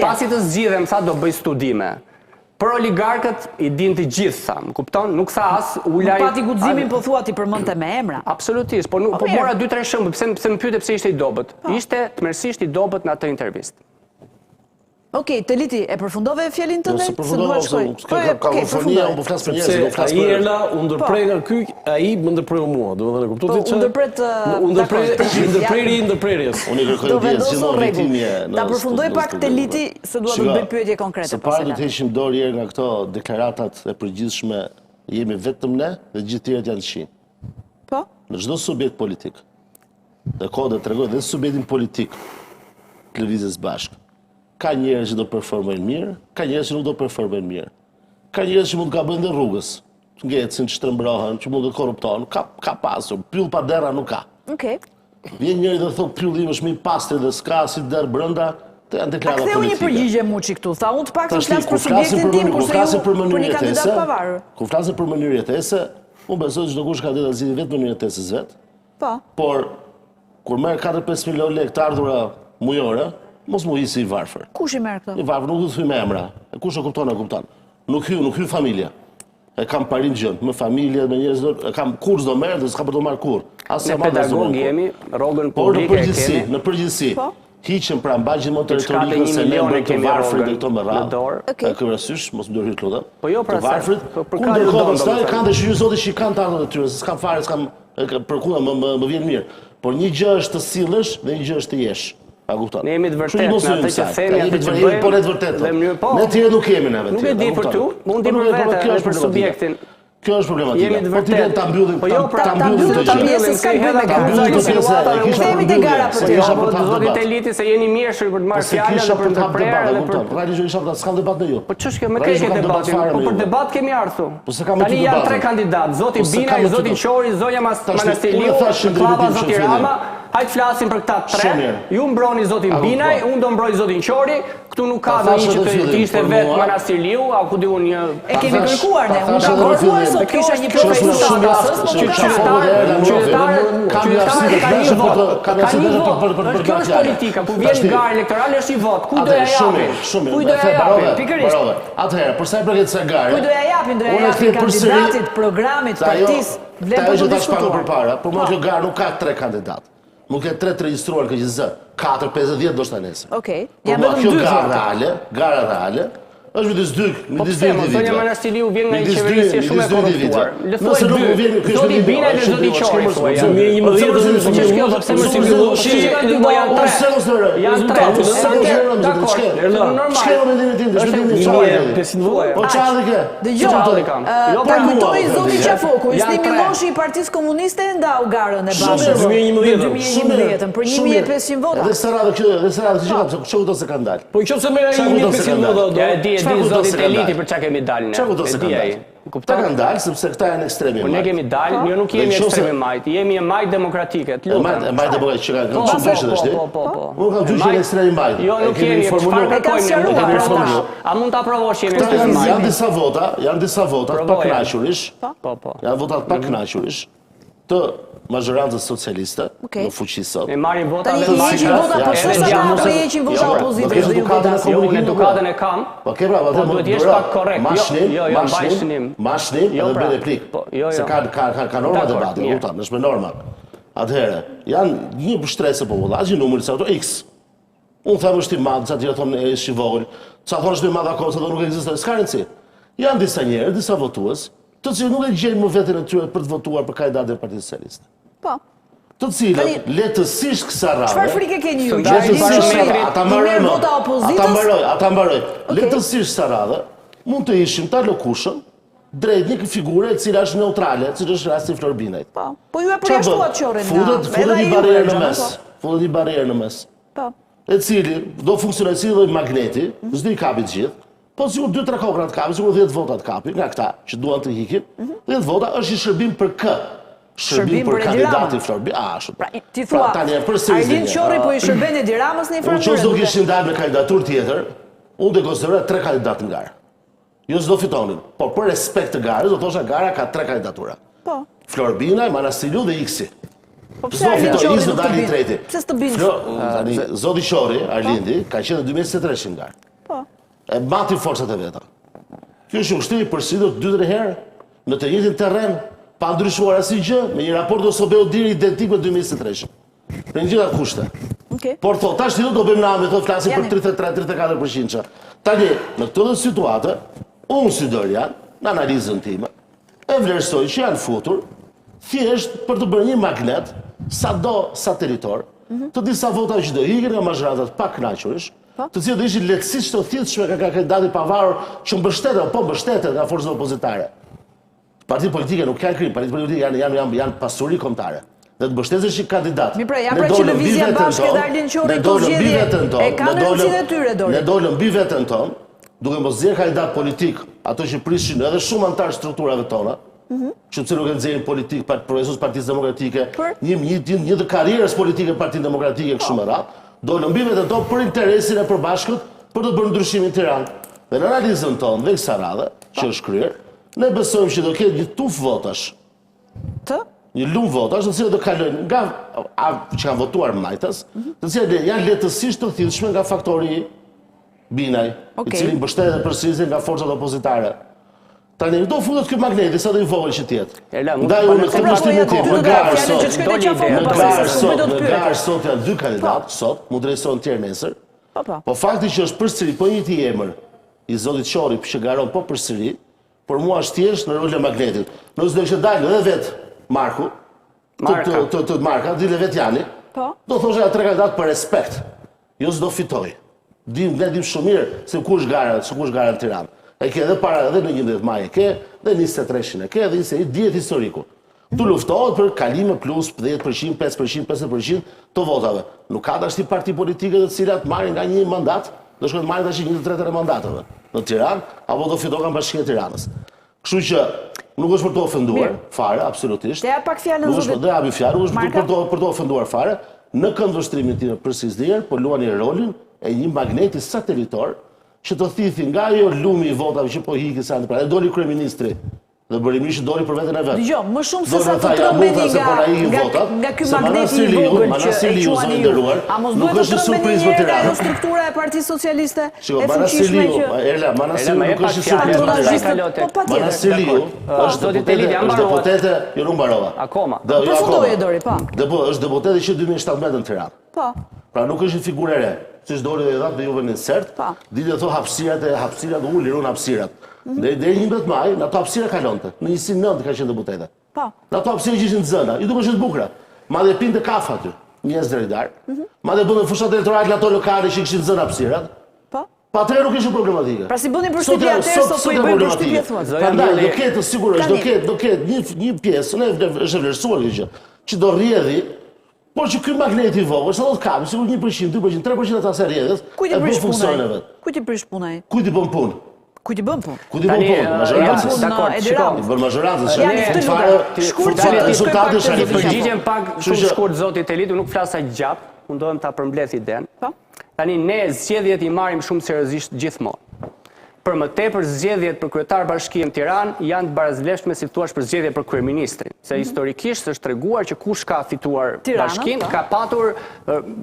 Pasi të zgjidhem sa do bëj studime. Për oligarkët i din të gjithë sa, më kupton? Nuk sa as ulaj. Nuk pati guximin po thua ti përmendte me emra. Absolutisht, po mora 2-3 shembull, pse më pyete pse ishte i dobët. Ishte tmerrsisht i dobët në atë intervistë. Okej, Teliti, e përfundove fjalin tënde? Se përfundova, ka fonia, unë po flas për njerëz, nuk flas për. Ai Erla u ndërprej nga ky, ai më ndërpreu mua, domethënë kuptoj ti çfarë? Ndërprerjes. Unë kërkoj dijes gjithmonë rritje. Ta përfundoj pak Teliti se dua të bëj pyetje konkrete pas. Së pari do të heqim dorë herë nga këto deklaratat e përgjithshme, jemi vetëm ne dhe gjithë tjerët janë qi. Po? Në çdo subjekt politik. Dhe kodë tregoj dhe subjektin politik të lëvizjes bashkë. Ka njerëz që do performojnë mirë, ka njerëz që nuk do performojnë mirë. Ka njerëz që mund të gabojnë dhe rrugës, të ngecin, të shtrembrohen, që mund të korruptohen, ka pasur, pyll pa dera nuk ka. Okej. Vjen njëri dhe thotë pylli është më i pastër dhe s'ka si derë brenda, të janë deklarata politike. A ktheu një përgjigje Muçi këtu, tha unë të paktën flas për subjektin tim kurse ju për një kandidat pavarur. Kur flasim për mënyrë jetese, unë besoj se çdo kush ka ditë të zgjidhë vetë mënyrën jetesës vet. Po. Por kur merr 4-5 milion lekë të ardhura mujore, mos mu hisi i varfër. Kush i merr këto? I varfër nuk do të thuj me emra. E kush e kupton, e kupton. Nuk hy familja. E kam parin gjën, me familje, me njerëz, e kam kurs do merr dhe s'ka për të marr kurr. Ne pedagog jemi, rrogën publike e kemi. Në përgjithësi, hiqen pra mbaj gjithmonë territorikën se ne bëjmë të varfrit dhe këto me radhë. E ke parasysh, mos më dërhyj lutem. Po jo pra varfrit. Ndërkohë pastaj kanë dhe shiju zoti që kanë të ardhur të tyre, se s'kam fare, s'kam përkunda më vjen mirë. Por një gjë është të sillesh dhe një gjë është të jesh. A kupton? Ne jemi të vërtetë në atë që themi, atë që bëjmë. Po ne të vërtetë. Ne tjerë nuk kemi ne vetë. Nuk e di për tu, mund të di për vete, për subjektin. Kjo është problematika. Jemi të Po ti vërtetë. ta mbyllim, Po jo, ta mbyllim mbyllim të ta gjë. pjesën s'ka bëj me gara. Mbyllim të pjesë, e kisha Kthehemi te gara për Se kisha për ta Zotit debat. Eliti se jeni mirëshër për të marrë Se fjalën kisha dhe për për të ta prerë debat, dhe e për kupton. Realisht isha për s'kam debat me ju. Po ç'është kjo, më Realisht keq nuk kam debatin. debat fare Po me për ju. debat kemi ardhur. Po se kam Tani të janë debatin. tre kandidat, Zoti Po se Binaj, kam të Zoti debatin. Qori, Zonja Tash, Manastiliu, unë thash që Klava ndërtim Zoti shumë Rama. Hajtë flasim për këta tre. Shumë mirë. Ju mbroni Zotin Ako, Binaj, po. unë do mbroj Zotin Qori. Këtu nuk ka Ta do thash një që edhe fillim, të ishte për vetë mua- Manastiliu, a ku di unë një... E kemi thash- kërkuar ne, ta unë thash kam edhe në kërkuar fillim. sot kisha një Që është profesor shumë statës, laftë, po që nuk ka ka shumë shtatë. dhe Qytetarët ka një aftësi të ka një vështirë për vot. të ka një Ka aftësi një të vot. vështirë për Kjo është politika, ku vjen gara elektorale është i vot. Ku do ja japin? Shumë. Ku do ja japin? Pikërisht. Atëherë, për sa i përket sa gare. Ku do ja japin? Do ja unë e japin them përsëri, kandidatit, programit, se ajo- partisë, vlen se për ajo të që tash pamë diskutuar. përpara, por mua kjo garë nuk ka 3 kandidatë. Nuk ka 3 të regjistruar KQZ, 4, 50, 10 do shta nesër. Okej, Por janë mua vetëm kjo 2 gara reale, është midis 2 Po pse, vite. Zonja Manastiliu vjen nga një Midis qeverisje dy- shumë e midis dy vite. korruptuar. Le thuaj Nëse nuk dy. vjen ky Zoti është Binaj dhe Zoti Qori thuaj. Mirë, një më dhjetë, Po ç'është kjo, pse më siguroj? Po janë tre. Janë tre. Normal. Po çfarë ke? Dëgjoj, Jo, për mua, kujtoj po, Zoti po, Qafoku, janë Islimi tre. Moshi i Partisë Komuniste e ndau garën e Shumë bashkës. mirë. Në 2011 për 1500 vota. Edhe së radhë kjo, edhe së radhë që kam, çka kupton se ka dalë. Po i qoftë se merr ai Çfarë kupton se 1500 ka vota do. Ja e di Çfarë kupton Zotit se ka Eliti dalë? për çka kemi dalë ne. Çfarë kupton se E ka di ai. dalë? Ta Kupton? kanë dalë sepse këta janë ekstremi. Po ne kemi dalë, jo nuk jemi Dhe qofse- ekstremi majt, jemi e majt demokratike, të E lutem. majtë demokratë që kanë Po, shumë ndryshe është ti. po. Unë kam gjyqë në ekstremi majtë. Jo, nuk jemi, çfarë kërkojmë ne, nuk kemi formuar. A mund ta aprovosh jemi Këta ekstremi janë majt? janë disa vota të Provoja. pakënaqurish. Po. Janë vota të pakënaqurish të mazhorancës socialiste Okej. në fuqi sot. Ne marrim vota Tani me i heqin Ja, vota, ja, po ja, çfarë ja, sa mos ato e- i heqin vota jo, pra, opozitës do kesh dhe ju edukatën e votasni. Jo, unë komunikimit, edukatën e kam. Po ke pra, Po duhet jesh pak korrekt. Jo, mbaj shënim. Mashnim Jo, edhe pra. bën replik. Po, jo. Se ka norma Dakor, debati, mirë. kupton, është me norma. Atëherë, janë një shtresë popullazhi, numri sa ato X. Unë them është i madh, sa tjerë thonë është i vogël, sa thonë është i madh akoma, sa thonë nuk ekziston, s'ka rëndësi. Janë disa njerëz, disa votues, të cilët nuk e gjejnë më veten e tyre për të votuar për kandidatin e Partisë Socialiste. Po. Të cilët Tani, lehtësisht kësa radhe. Çfarë frikë keni ju? Sondazhi Gjeni barometrit, që ata i mbaroj, merr mo. vota opozitës? Ata mbaroj. Lehtësisht kësa radhe, mund të ishim të alokushëm drejt një figure e cila është neutrale, siç është rasti Flor Binajt. Po. Po ju e përjashtuat Qorin nga. Futet një barierë në mes. Futet një barierë në mes. Po. E cili do funksionoj si lloj magneti, s'do i kapi të gjithë. Po sigur 2-3 kokra të kapi, sigur 10 vota të kapi nga këta që duan të hikin. 10 vota është i shërbim për kë? Shërbim për Edi kandidatin Rama. Flor Binajt. Pra, ti thua, Arlin Qori po i shërben Edi Ramës në një Unë qësë do farë kishin dalë me kandidatur tjetër, unë do konsideroj 3 kandidatë në garë. Jo s'do fitonin, por për respekt të garës, do thosha gara ka 3 kandidatura. Po. Flor Binaj, Manastiliu dhe Iksi. Po pse S'do Arlin fitoj, Qori Iksi do nuk të dalë i bin? treti. Pse s'të bin? Tani, Zoti Qori, Arlindi, ka qenë në 2023 në garë. Po. E mati forcat e veta. Kjo është ushtri përsëritur 2-3 herë në të njëjtin terren, pa ndryshuar asnjë, me një raport Osobeu deri identik me 2023. Në një gjitha kushte. Okej. Por thot, tash ti do bëjmë nami, thot flasim për Jani. 33-34%. Tani, në këtë lloj situate, unë si Dorian, në analizën time, e vlerësoj që janë futur thjesht për të bërë një magnet, sa territor, të disa vota që do hiqen nga mazhratat pa kënaqurish, të cilët do ishin lehtësisht të thithshme nga kandidati pavarur që mbështetet nga forcat opozitare. Partitë politike nuk kanë krim, partitë politike janë pasuri kombëtare. Dhe të mbështeteshin kandidat. Mi pra, ja pra që lëvizja bashkë edhe Arlin Qori këto zgjedhje e kanë rëndësinë e tyre, Dori. Ne dolëm mbi veten tonë, duke mos zgjedhur kandidat politik, ato që prishin edhe shumë antar strukturave tona, që pse nuk e nxjerrin politik profesorës Partisë Demokratike, një të karrierës politike Partinë Demokratike kështu me radhë, dolëm mbi veten tonë për interesin e përbashkët për të bërë ndryshimin në Tiranë. Dhe në analizën tonë dhe kësaj radhe që është kryer, ne besojmë që do ketë një tuf votash, një lumë votash, të cilët do kalojnë nga që kanë votuar majtas, të cilët janë lehtësisht të thithshme nga faktori Binaj, i cili mbështetet përsërisë nga forcat opozitare. Tani do futet ky magneti sa do i vogël që tjetë. Ndaj unë këtë vështrimin tim, në garë sot janë 2 kandidatë, sot, mu drejtohen tjerë nesër. Po fakti që është përsëri po një emër i zotit Qori që garon po përsëri, por mua është thjesht në rolin e magnetit. Nëse do ishte dalë edhe vetë Marku, të Marka, dile vetë Jani, do thoshe ja 3 kandidatë për respekt. Jo s'do fitoj. Ne dim shumë mirë se ku është gara në Tiranë. E ke edhe para edhe në 11 maj e ke, dhe 23-shin e ke, dhe 21 dihet historiku. Tu luftohet për kalime plus 10%, 5%, 50% të votave. Nuk ka tash parti politike të cilat marrin nga një mandat, do shkojnë marrin tash 1/3 e mandateve në Tiranë, apo do fitojnë nga Bashkia e Tiranës. Kështu që nuk është për të ofenduar fare, absolutisht. Dhe pak fjalën zotit. Dhe hapi fjalë, nuk është për të ofenduar fare. Në këndvështrimin tim për Sisdier, po luani rolin e një magneti satelitor që të thithi nga ajo lumi i votave që po hiki sa pra, e doli kryeministri. Dhe bërimisht doli për veten e vet. Dgjoj, më shumë se sa të trombeti nga ky magneti i vogël që e quani ju. A mos duhet të surprizë për Tiranë? Struktura e Partisë Socialiste e fuqishme që Erla, Manasiliu nuk është surprizë për Tiranë. Manasiliu është deputete, jo nuk mbarova. Akoma. Përfundoje Dori, po. Është deputete që 2017 në Tiranë. Po. Pra nuk është një figurë e re. Siç doli dhe dhatë dhe juve në insert, ditë thon hapësirat u lirun hapësirat. Deri 11 maj, në ato hapësira kalonte. Në 29 ka qenë deputete. Po. Në ato hapësira që ishin të zëna, i duke qenë të bukura. Madje pinte kafe aty, njerëz drejtar. Madje bënë fushat elektorale në ato lokale që kishin të zëna hapësirat. Po. Pa atëherë nuk ishte problematike. Pra si bëni përshtypje atëherë sot po i bëjmë përshtypje thuan. Prandaj do ketë sigurisht, do ketë një pjesë, është vlerësuar kjo gjë, që do rrjedhi. Por që ky magneti i vogël, sa do të kapi, sikur 1%, 2%, 3% ata se rrjedhës, e bën funksionin e vet. Kujt i prish punën? Kujt i bën punë? Kujt i bën punë? Kujt i bën punë? Majorancës. Dakor, shikoj. I bën majorancës. Shkurt rezultati është ai. Përgjigjem pak shumë shkurt zotit Elitu, nuk flasa gjatë, mundohem ta përmbledh idenë. Tani ne zgjedhjet i marrim shumë seriozisht gjithmonë. Për më tepër zgjedhjet për kryetar bashkie në Tiranë janë të barazvlefshme si thua për zgjedhjet për kryeministrin, se historikisht është treguar që kush ka fituar bashkinë ka patur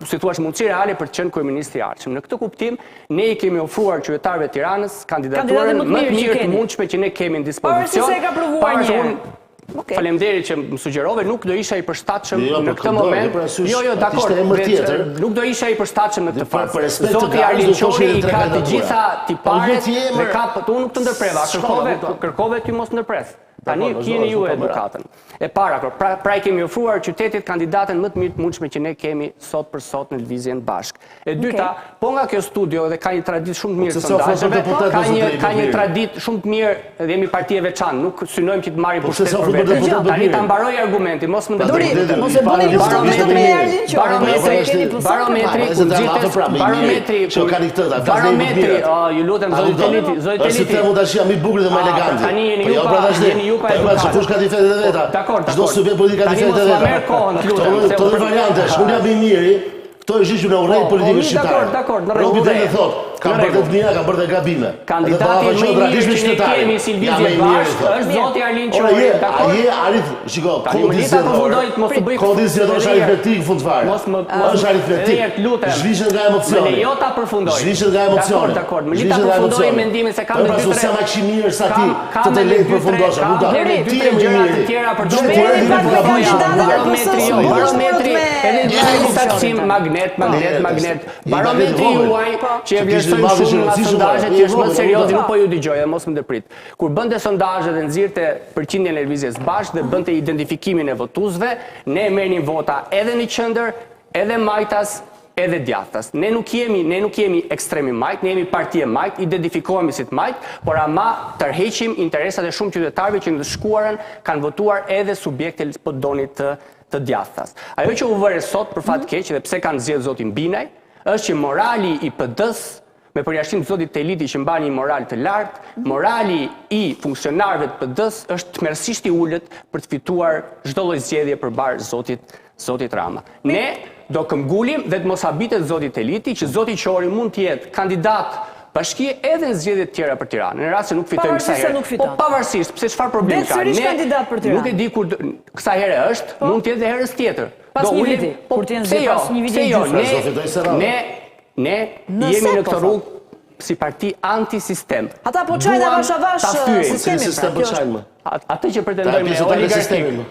si thua mundësi reale për të qenë kryeminist i ardhshëm. Në këtë kuptim ne i kemi ofruar qytetarëve të Tiranës kandidaturën më të mirë të mundshme që ne kemi në dispozicion. Pavarësisht se ka provuar një. Faleminderit që më sugjerove, nuk do isha i përshtatshëm në këtë moment. Jo, dakor. Nuk do isha i përshtatshëm në këtë fazë. Zoti Arlin Qori i ka të gjitha tiparet dhe ka unë nuk të ndërpreva. Kërkove ty mos ndërpres. Tani keni ju edukatën. E para, pra i kemi ofruar qytetit kandidatën më të mirë të mundshme që ne kemi sot për sot në lëvizjen bashk. E dyta, po nga kjo studio dhe ka një traditë shumë të mirë të sondazheve, ka një traditë shumë të mirë dhe jemi parti e veçantë, nuk synojmë që të marrim pushtet për vetë. Tani ta mbaroj argumentin, mos më ndërpres. Mos e bëni luftë me Arlin Qori. Barometri, ju lutem zoti Teliti. Tani jeni ju pa edukat. Kush ka difete dhe veta? Çdo subjekt politik ka difete dhe veta. Këto dhe variante, unë jam i miri, këto është gjë që në urrejt politikën shqiptare. Dakor, në Robi dhe thot, ka bërë të mira, ka bërë të gabime. Kandidati më i mirë që ne kemi si lëvizje bashkë është zoti Arlin Qori. Aje arit, shiko, kodi zgjedhor është aritmetik fund fare. Është aritmetik. Zhvishet nga emocioni. Jo ta përfundoj. Zhvishet nga emocioni. Dakor, më lita përfundoj mendimin se kam 2-3. Sa më që mirë sa ti të të lejtë përfundosh, nuk do. Ti e gjëra të tjera për të magnet. Barometri juaj që e vlerësojmë shumë nga sondazhet që është më seriozi, nuk po ju dëgjoj, mos më ndërprit. Kur bënte sondazhe dhe nxirrte përqindjen e lëvizjes bashkë dhe bënte identifikimin e votuesve, ne merrnim vota edhe në qendër, edhe majtas, edhe djathtas. Ne nuk jemi ekstremi majt, ne jemi parti e majt, identifikohemi si të majt, por ama tërheqim interesat e shumë qytetarëve që në të shkuarën kanë votuar edhe subjekte po donit të djathtas. Ajo që u vëre sot për fat keq dhe pse kanë zgjedhur zotin Binaj, është që morali i PD-s, me përjashtim të zotit Teliti që mbani një moral të lartë, morali i funksionarëve të PD-s është tmerrsisht i ulët për të fituar çdo lloj zgjedhje përbar zotit Rama. Ne do këmbgulim dhe të mos habitet zoti Teliti që zoti Qori mund të jetë kandidat bashkie edhe në zgjedhjet tjera për Tiranë. Në rast se nuk fitojmë kësaj herë. Po pavarësisht, pse çfarë problemi ka? Nuk e di kur kësaj herë është, mund të jetë edhe herës tjetër. Pas një viti, kur të jenë zgjedhje pas një viti gjysmë. Ne jemi në këtë rrugë si parti anti-sistem. Ata po çajnë avash sistemin. Atë që pretendojmë ne oligarki.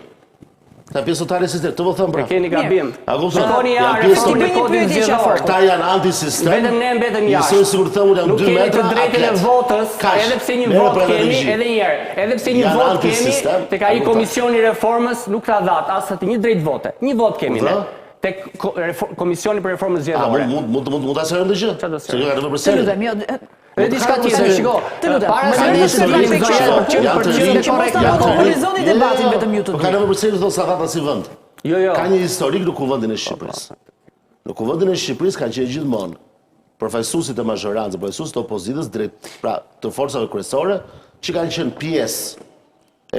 Ta pjesëtare sistem, të po thëmë pra. E keni gabim. Shikoni Këta janë anti-sistem. Vetëm ne mbetëm jashtë. Nuk kemi të drejtën e votës, edhe pse një vot kemi, edhe njerë. Edhe pse një vot kemi, tek ai komisioni reformës nuk ka dhatë, as atë një drejt vote. Një vot kemi ne. Tek komisioni për reformën zgjedhore. Mund ta sërëm të gjë? Se kjo ka të vëpërsenit. Dhe diçka tjetër, shiko. Para se ne të monopolizoni debatin vetëm ju të dy. Ka nevojë për çfarë thon Safata si vend. Jo. Ka një historik në kuvendin e Shqipërisë. Në kuvendin e Shqipërisë kanë qenë gjithmonë përfaqësuesit e mazhorancës, përfaqësuesit e opozitës drejt të forcave kryesore që kanë qenë pjesë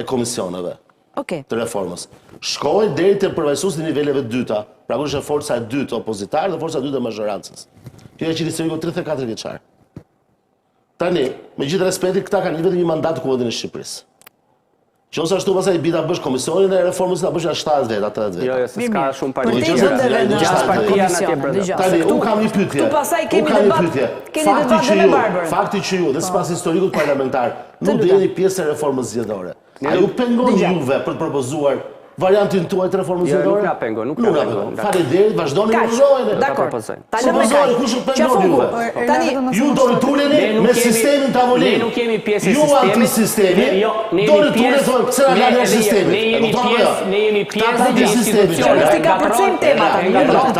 e komisioneve të reformës. Shkojnë deri te përfaqësuesit e niveleve të dyta, pra kush është forca e dytë opozitare dhe forca e dytë e mazhorancës. Kjo është historiku 34 vjeçar. Tani, me gjithë respektin, këta kanë vetëm një mandat të kuvendit në Shqipërisë. Që ose ashtu pasaj bita bësh komisionin e reformës ta bësh 70 veta, 80 veta. Jo, se s'ka shumë Për partia. te vendeve në Gjasë partia në atje brenda. Tani, unë kam një pyetje. Tu pasaj kemi debat me Barberën. Fakti që ju, dhe sipas historikut parlamentar, nuk do jeni pjesë e reformës zgjedhore. A ju pengon juve për të propozuar variantin tuaj të reformës zgjedhore? Nuk na pengon, nuk na pengon. Faleminderit, vazhdoni me rrojën. Dakor. Propozoni kush u pengon juve? Tani Ju do rituleni me sistemin tavolinë. Ne nuk jemi pjesë e Ju sistemit. antisistemi. Do rituleni thonë pse na lani sistemit. Ne jemi pjesë e institucionit. Çfarë ka përcim tema tani?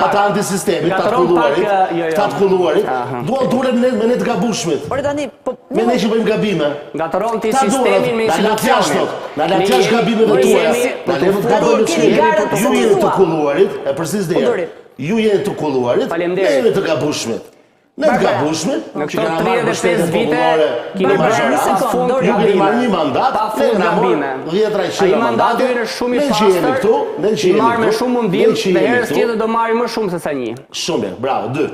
Ata antisistemit, ta të kulluarit, duan tulen me ne të gabueshmit. Por tani, po Me ne që bëjmë gabime. Ngatëron ti sistemin me institucionin. Na latjash gabimeve tuaja. Na lëmë të gabojmë që ju jeni të kulluarit, e përsëris dhe herë. Ju jeni të kulluarit, ne jemi të gabueshmit. Ne të gabueshmit, në këto 35 vite keni ju keni marrë një mandat, ne na morëm 10-11 mandate. Ai mandati shumë i pastër. Ne jemi marrë me shumë mundim, dhe herës tjetër do marrim më shumë se sa një. Shumë mirë, bravo, 2.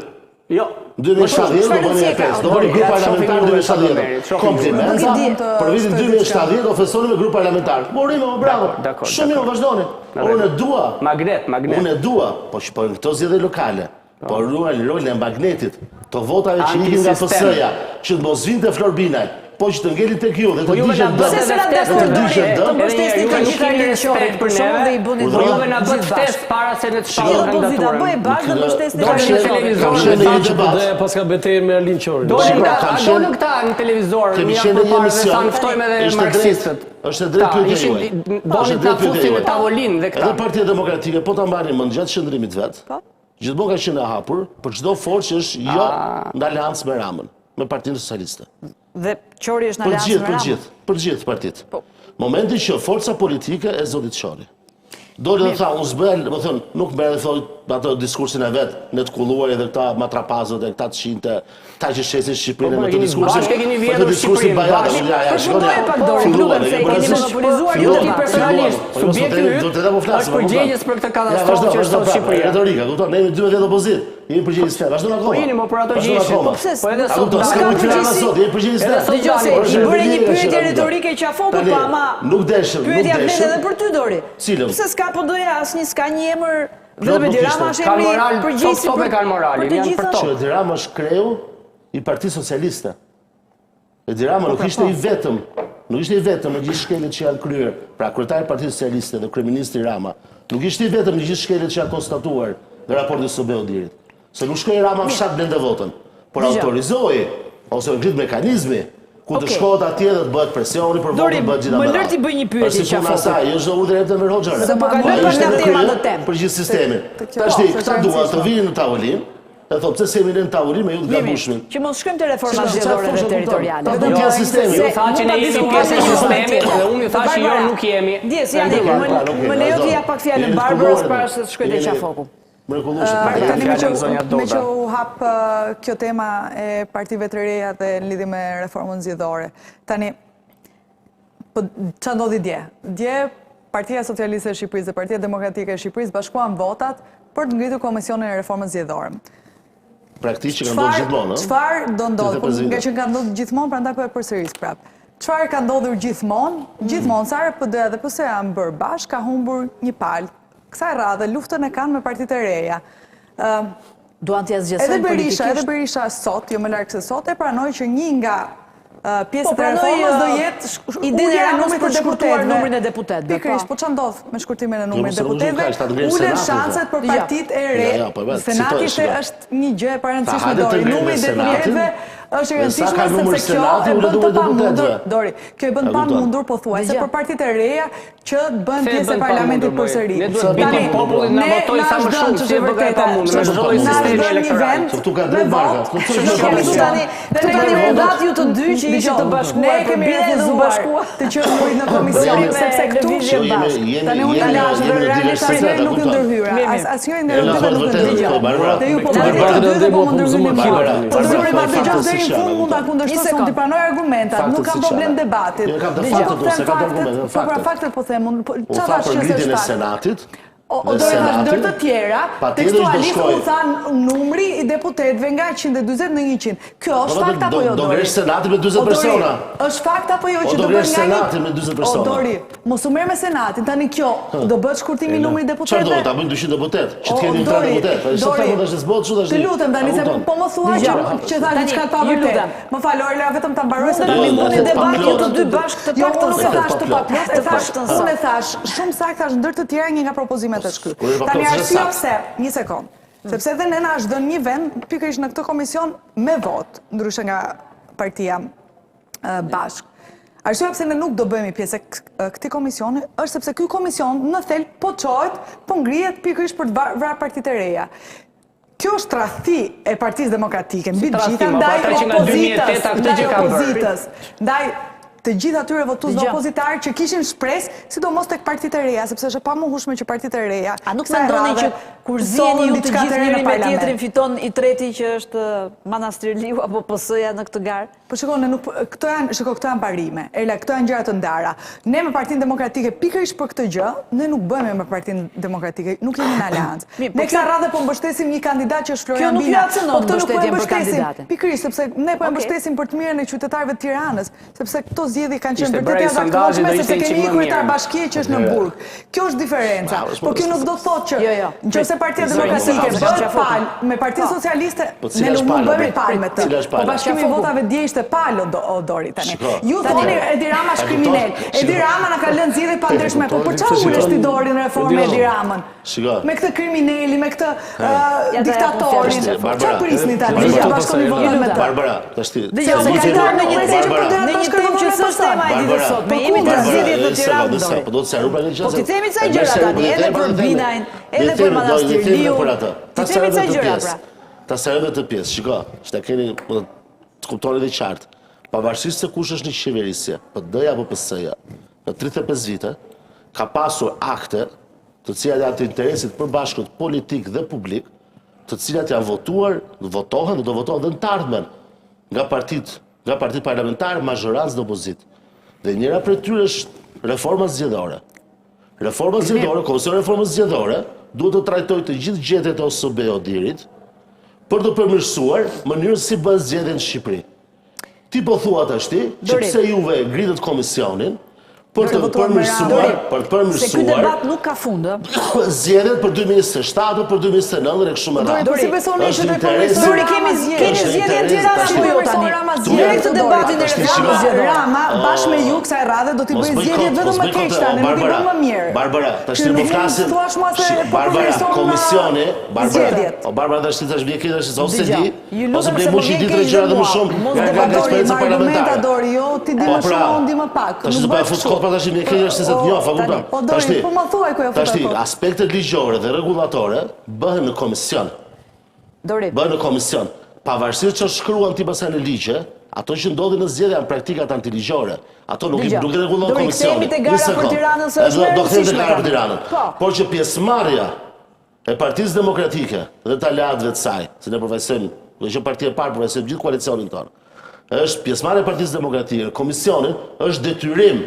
Jo. 2070 do bëni EPS, do bëni grup parlamentar 2070. Komplimenta për vitin 2070 do fesoni me grup parlamentar. Morimo, bravo. Shumë mirë, vazhdoni. Unë dua. Magnet. Unë dua, po shpoj këto zgjedhje lokale. Po ruajnë rolin e magnetit, të votave që ikin nga PS-ja, që të mos vinte Florbinaj, po që të ngelin tek ju dhe të digjen dëm. Të mbështesni të gjitha lirishorit, për shumë dhe i bëni po juve na bët ftesë para se ne të shpallë kandidaturën. Bëj bashkë të mbështesni Kam televizor dhe paska betejën me Alin Qorin. Dolën këta në televizor, kemi ja qenë në një përpara dhe emision. thanë ftojme edhe marksistët. Është drejt pyetja juaj. Dolin ta fusin në tavolinë dhe këta. Edhe Partia Demokratike, po ta mbani mend gjatë qëndrimit vet. Gjithmonë ka qenë e hapur për çdo forcë që është jo në aleancë me Ramën, me Partinë Socialiste. Dhe Qori është në aleancë me Ramën? Për gjithë partitë. Momenti që forca politike e zotit Qori doli dhe tha, unë zbel, më thënë, nuk merr dhe thoi ato diskursin e vet, në të kulluar edhe këta matrapazët e këta të qinte, ta që shesin Shqipërinë me të diskursin. Bashkë keni vjedhur Shqipërinë. Përfundoje pak dorë, klubën se keni monopolizuar ju ti personalisht. Subjekti yt është përgjegjës për këtë katastrofë që është sot Shqipëria. Retorika, kupton, ne jemi 12 opozit. Jemi përgjegjës fe. Vazhdon akoma. Po jeni më për ato gjëshi. Po pse? Po edhe sot ka përgjegjësi. Jemi përgjegjës fe. Dgjoj, i bëre një pyetje retorike qafoku, po ama nuk deshëm, pyetja vlen edhe për ty Dori. Cilën? Pse s'ka PD asnjë, s'ka një emër, vetëm Edi Rama është emri përgjegjësi për kanë moralin, janë për to. Edi Rama është kreu i Partisë Socialiste. Edi Rama nuk ishte i vetëm, nuk ishte i vetëm në gjithë shkeljet që janë kryer, pra kryetari i Partisë Socialiste dhe kryeministri Rama, nuk ishte i vetëm në gjithë shkeljet që janë konstatuar në raportin Sobeudirit. Se nuk shkoi Rama në fshat blende votën, por autorizoi ose ngrit mekanizmi ku të shkohet atje dhe të bëhet presioni për votën bëhet gjithë. Më lër ti bëj një pyetje qafoku. Asaj, është urdhër e Enver Hoxha. Se po kaloj pas nga tema në temë. Për gjithë sistemin. Tashti, këta duan të vinë në tavolinë, e thonë pse s'jemi në tavolinë me ju të gabueshmin. Që mos shkojmë te reforma zgjedhore dhe territoriale. Do të jetë sistemi. Ju thaçi ne jemi pjesë e sistemit dhe unë ju thash jo nuk jemi. Dies, janë më lejo të jap pak fjalën Barbarës para se të shkoj te qafoku. Tani me që u hap kjo tema e partive të reja dhe në lidhje me reformën zgjedhore. Tani, ç'a ndodhi dje? Dje, Partia Socialiste e Shqipërisë dhe Partia Demokratike e Shqipërisë bashkuan votat për të ngritur komisionin e reformës zgjedhore. Praktikisht që ka ndodhur gjithmonë, Çfarë do ndodhë? Nga që ka ndodhur gjithmonë, prandaj po e përsëris prap. Çfarë ka ndodhur gjithmonë? Gjithmonë sa PD dhe PS janë bërë bashkë, ka humbur një palë. Kësaj radhe, luftën e kanë me partitë e reja. Duan t'ja zgjesojnë politikisht. Edhe Berisha sot, jo më larg se sot, e pranoi që një nga pjesë të reformës do jetë ideja e Ramës për të shkurtuar numrin e deputetëve. Pikërisht, po çfarë ndodh me shkurtimin e numrit të deputetëve? Ulen shanset për partitë e re. Senati është një gjë e parëndësishme, Dori. Numri i deputetëve është i rëndësishme sepse kjo e bën të pamundur, Dori, kjo e bën të pamundur pothuajse për partitë e reja që të bëhen pjesë e parlamentit përsëri. Ne duhet bitim popullin na votojë sa më shumë, se bëhet e pamundur, me çdo sistemi elektoral. Këtu ka drejt Barka. Tani mandat ju të dy që ishit të bashkuar. Ne kemi refuzuar të qëndrurit në komision sepse këtu tani unë lash realishtësia nuk ju ndërhyra. Asnjëri nga ne nuk ndërhyra. Te ju po bëni po ndërhyra. Po dori ma dëgjoj deri në fund mund ta kundërshtoj se unë të pranoj argumentat, nuk kam problem debatit. Për faktet po them, çfarë tash që është Senatit? O do të thash ndër të tjera, tekstualisht u than numri i deputetëve nga 140 në 100. Kjo është fakt apo jo? Do ngresh Senatin me 40 persona. Është fakt apo jo që do bëhet nga Senatin me 40 persona? O Dori, mos u merr me Senatin, tani kjo do bëhet shkurtimi i numrit deputetëve. Çfarë do ta bëjnë 200 deputet? Që të keni 3 deputet. Është sa mund të zbot çu tash. Të lutem tani se po më thuaj që tha diçka pa vërtet. Më fal Orla, vetëm ta mbaroj se tani mundi debat ju të dy bashkë të paktën se thash të paktën. Unë thash shumë saktë thash ndër të tjera një nga propozimet e shkryp. Tani arsyeja pse, një sekond. Sepse edhe ne na është dhënë një vend pikërisht në këtë komision me vot, ndryshe nga partia Bashk. Arsyeja pse ne nuk do bëhemi pjesë e këtij komisioni është sepse ky komision në thelb po çohet, po ngrihet pikërisht për të vrarë partitë e reja. Kjo është tradhti e Partisë Demokratike mbi të gjitha ndaj opozitës, ndaj të gjithë atyre votuesve opozitarë që kishin shpresë, sidomos tek partitë e reja, sepse është e pamohshme që partitë e reja. A nuk mendoni që kur ziheni ju të gjithë njëri me tjetrin fiton i treti që është Manastirliu apo PS-ja në këtë garë? Po shikoj, këto janë parime. Erla, këto janë gjëra të ndara. Ne me Partinë Demokratike pikërisht për këtë gjë, ne nuk bëhemi me Partinë Demokratike, nuk jemi në aleancë. Ne kësaj radhe po mbështesim një kandidat që është Florian Bina. Po këtë nuk po e mbështesim pikërisht sepse ne po e mbështesim për të mirën e qytetarëve të Tiranës, sepse këto zgjedhje kanë qenë vërtet jashtëzakonshme sepse kemi një kryetar bashkie që është në burg. Kjo është diferenca. Po kjo nuk do thotë që nëse Partia Demokratike bëhet palë me Partinë Socialiste, ne nuk mund bëhemi palë me të. Po bashkimi i votave dje ishte palë o Dori tani. Ju thoni Edi Rama është kriminal. Edi Rama na ka lënë zgjedhje pa ndryshme. Po për çfarë ulesh ti Dori në reformën e Edi Ramën? Me këtë kriminali, me këtë diktatorin. Çfarë prisni tani? Ja bashkoni votën me të. Barbara, tash ti. Në një temë që s'është tema e ditës sot. Me jemi të zgjedhjet në Tiranë. Po do të se rrupa një gjë. Po ti themi ca gjëra tani, edhe për Binajn, edhe për Manastirliu. Ti themi ca gjëra pra. Ta serve të pjesë, shiko, që ta keni të kuptoni dhe qartë. Pavarësisht se kush është një qeverisje, PD-ja apo PS-ja, në 35 vite, ka pasur akte të cilat janë të interesit përbashkët politik dhe publik, të cilat janë votohen dhe do votohen dhe në të ardhmen nga partit parlamentare, mazhorancë dhe opozit. Dhe njëra për tyre është reforma zgjedhore. Reforma zgjedhore, Komisioni Reformës Zgjedhore, duhet të trajtojë të gjithë gjetjet e OSBE-Odirit për të përmirësuar mënyrën si bën zgjedhjen në Shqipëri. Ti po thua tash ti, që pse juve ngritet komisionin për të përmirësuar, se ky debat nuk ka fund, zgjedhjet për 2027 për 2029 dhe kështu me radhë. Dori, si besoni që Dori kemi zgjedhje të tjera apo jo tani? Deri këtë debatin e reformës Rama bashkë me ju kësaj radhe do t'i bëj zgjedhjet vetëm më keq tani, nuk i bën më mirë. Barbara, tash ti po flasim. Barbara, komisioni, Barbara tash ti tash bie këtu tash ose di, ose bie më shumë ditë gjëra dhe më shumë nga eksperiencë parlamentare. Dori, jo ti di më shumë, unë di më pak. Tash do bëj futkot për tash më keq është se të njoh, apo po Dori, po më thuaj ku jo futkot. Tash ti aspektet ligjore dhe rregullatore bëhen në komision. Dori. Bëhen në komision. Pavarësisht që shkruan ti pasaj në ligje, ato që ndodhin në zgjedhje janë praktikat antiligjore. Ato nuk i rregullon komisioni. Dori, kthehemi te gara për Tiranën se është do kthehemi te gara për Tiranën. Por që pjesëmarrja e Partisë Demokratike dhe të aleatëve të saj, se ne përfaqësojmë, do që partia e parë përfaqësojmë gjithë koalicionin tonë. Është pjesëmarrja e Partisë Demokratike në komisionin është detyrim.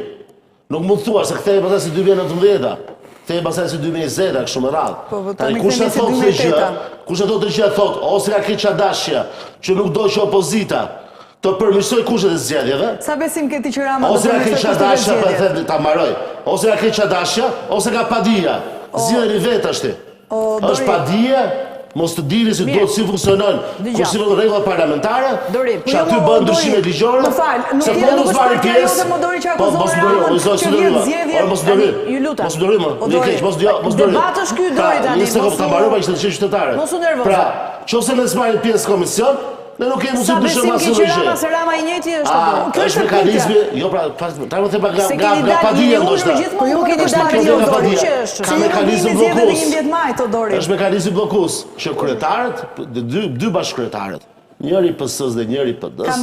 Nuk mund thua se kthehej pastaj si 2019-a. Kthehej pastaj si 2020-a kështu me radhë. Tani kush e thotë këtë gjë? Kush e thotë këtë gjë thotë ose ka keq dashje që nuk do që opozita të përmirësoj kushtet e zgjedhjeve. Sa besim ke ti që Rama ose ka keq dashje, po them ta mbaroj. Ose ka keq dashje, ose ka padija. Zgjidheni vetë tash ti. Është padije mos të dini se duhet si funksionon Konsilli rregullat parlamentare, që aty bëhen ndryshime ligjore. Se po mos marrin pjesë. Mos dori më. Mos dori. Debati është ky Dori tani. Ta mbaroj pa ishte qytetare. Mos u nervozo. Pra, nëse ne s'marrim pjesë komision, ne nuk kemi mundësi të dyshojmë asnjë gjë. Sa besim Rama i njëjti është apo? Kjo është mekanizmi, jo pra, ta më them nga padia ndoshta. Po ju keni dalë Ka mekanizëm bllokues. 11 maj Todori. Është mekanizmi bllokues që kryetarët, dy bashkëkryetarët, njëri PS-s dhe njëri PD-s,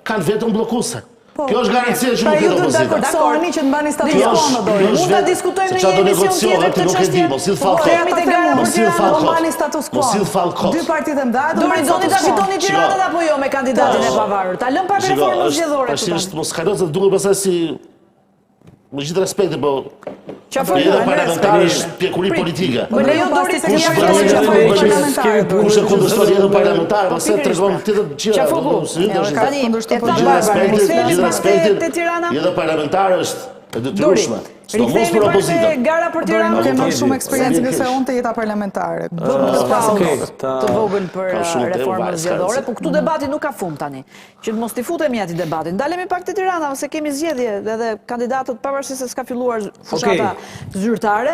kanë veton bllokuese. Kjo është garancia që nuk ketë opozita. Dakor, që të mbani status quo Dori. Mund ta diskutojmë në një emision tjetër të çështje. Mos sill fallkot. Dy partitë mëdha do Dori zoni ta fitoni Tiranën apo jo me kandidatin e pavarur. Ta lëm pa reformën zgjedhore këtu. Tash mos kalon se duhet pastaj si me gjithë respekti, po Çfarë parlamentar është pjekuri politike. Më lejo Dori se Kush e kundërshton jetën parlamentare, pastaj tregon tjetër gjithë respektin. Jeta parlamentare është e detyrueshme. Mos për opozita. Gara për Dori nuk Tiranë. e më shumë eksperiencë nga se unë të jeta parlamentare. Të vogël për reformën zgjedhore, po këtu debati nuk ka fund tani. Që mos t'i futemi atij debatin. Ndalemi pak te Tirana, se kemi zgjedhje edhe kandidatët pavarësisht se s'ka filluar fushata zyrtare.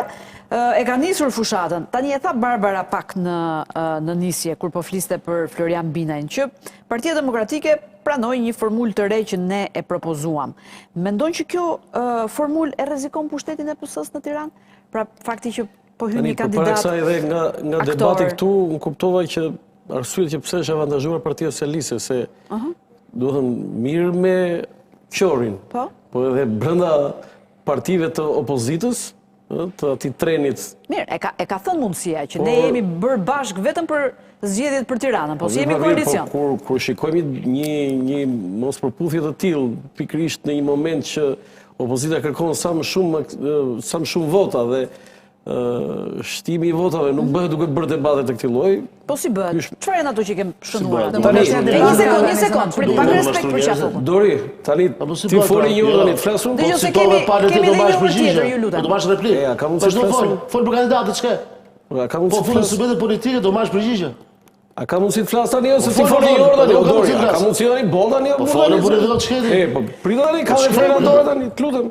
E ka nisur fushatën. Tani e tha Barbara pak në nisje, kur po fliste për Florian Binajn, që Partia Demokratike pranoi një formulë të re që ne e propozuam. Mendon që kjo formulë e rrezikon pushtetin e PS-s në Tiranë? Pra fakti që po hyn një kandidat aktor. Para kësaj edhe nga debati këtu, unë kuptova që arsyet që pse është avantazhuar Partia Socialiste, se do të thënë mirë me Qorin, po edhe brenda partive të opozitës, të atij trenit. Mirë, e ka thënë mundësia që ne jemi bërë bashkë vetëm për zgjedhjet për Tiranën, po si jemi koalicion. Kur shikojmë një mos përputhje të tillë, pikërisht në një moment që opozita kërkon sa më shumë vota dhe shtimi i votave nuk bëhet duke bërë debate të këtij lloji. Po si bëhet? Çfarë janë ato që kem shënuar atë? Një sekond, prit pak respekt për çfarë. Dori, tani ti foli një orë tani, flasun po si kemi dhe një orë tjetër, ju lutem. Do marrësh replikë. Ka mundësi të flasë. Fol për kandidatët çka? Ka mundësi të flasë. Po subete politike do marrësh përgjigje. A ka mundësi të flasë tani ose ti foli një orë tani, Dori? Ka mundësi tani boll tani? Po folën për edhe të shkëti. Po prit tani ka referendor tani, të lutem.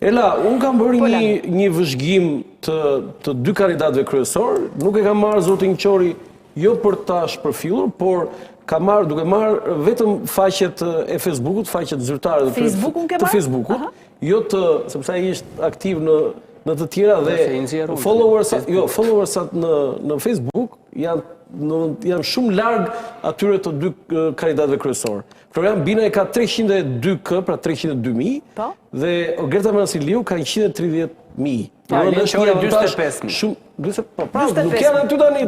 Ela, unë kam bërë një vëzhgim të dy kandidatëve kryesor, nuk e kam marrë zotin Qori jo për ta shpërfillur, por kam marrë duke marrë vetëm faqet e Facebookut, faqet zyrtare të Facebookut, jo të, sepse ai ishte aktiv në të tjera dhe followersat në Facebook janë shumë larg atyre të dy kandidatëve kryesor. Florian Binaj ka 302k, pra 302.000, dhe Olgerta Manasiliu ka 130.000. Është një 45.000. Nuk janë aty tani.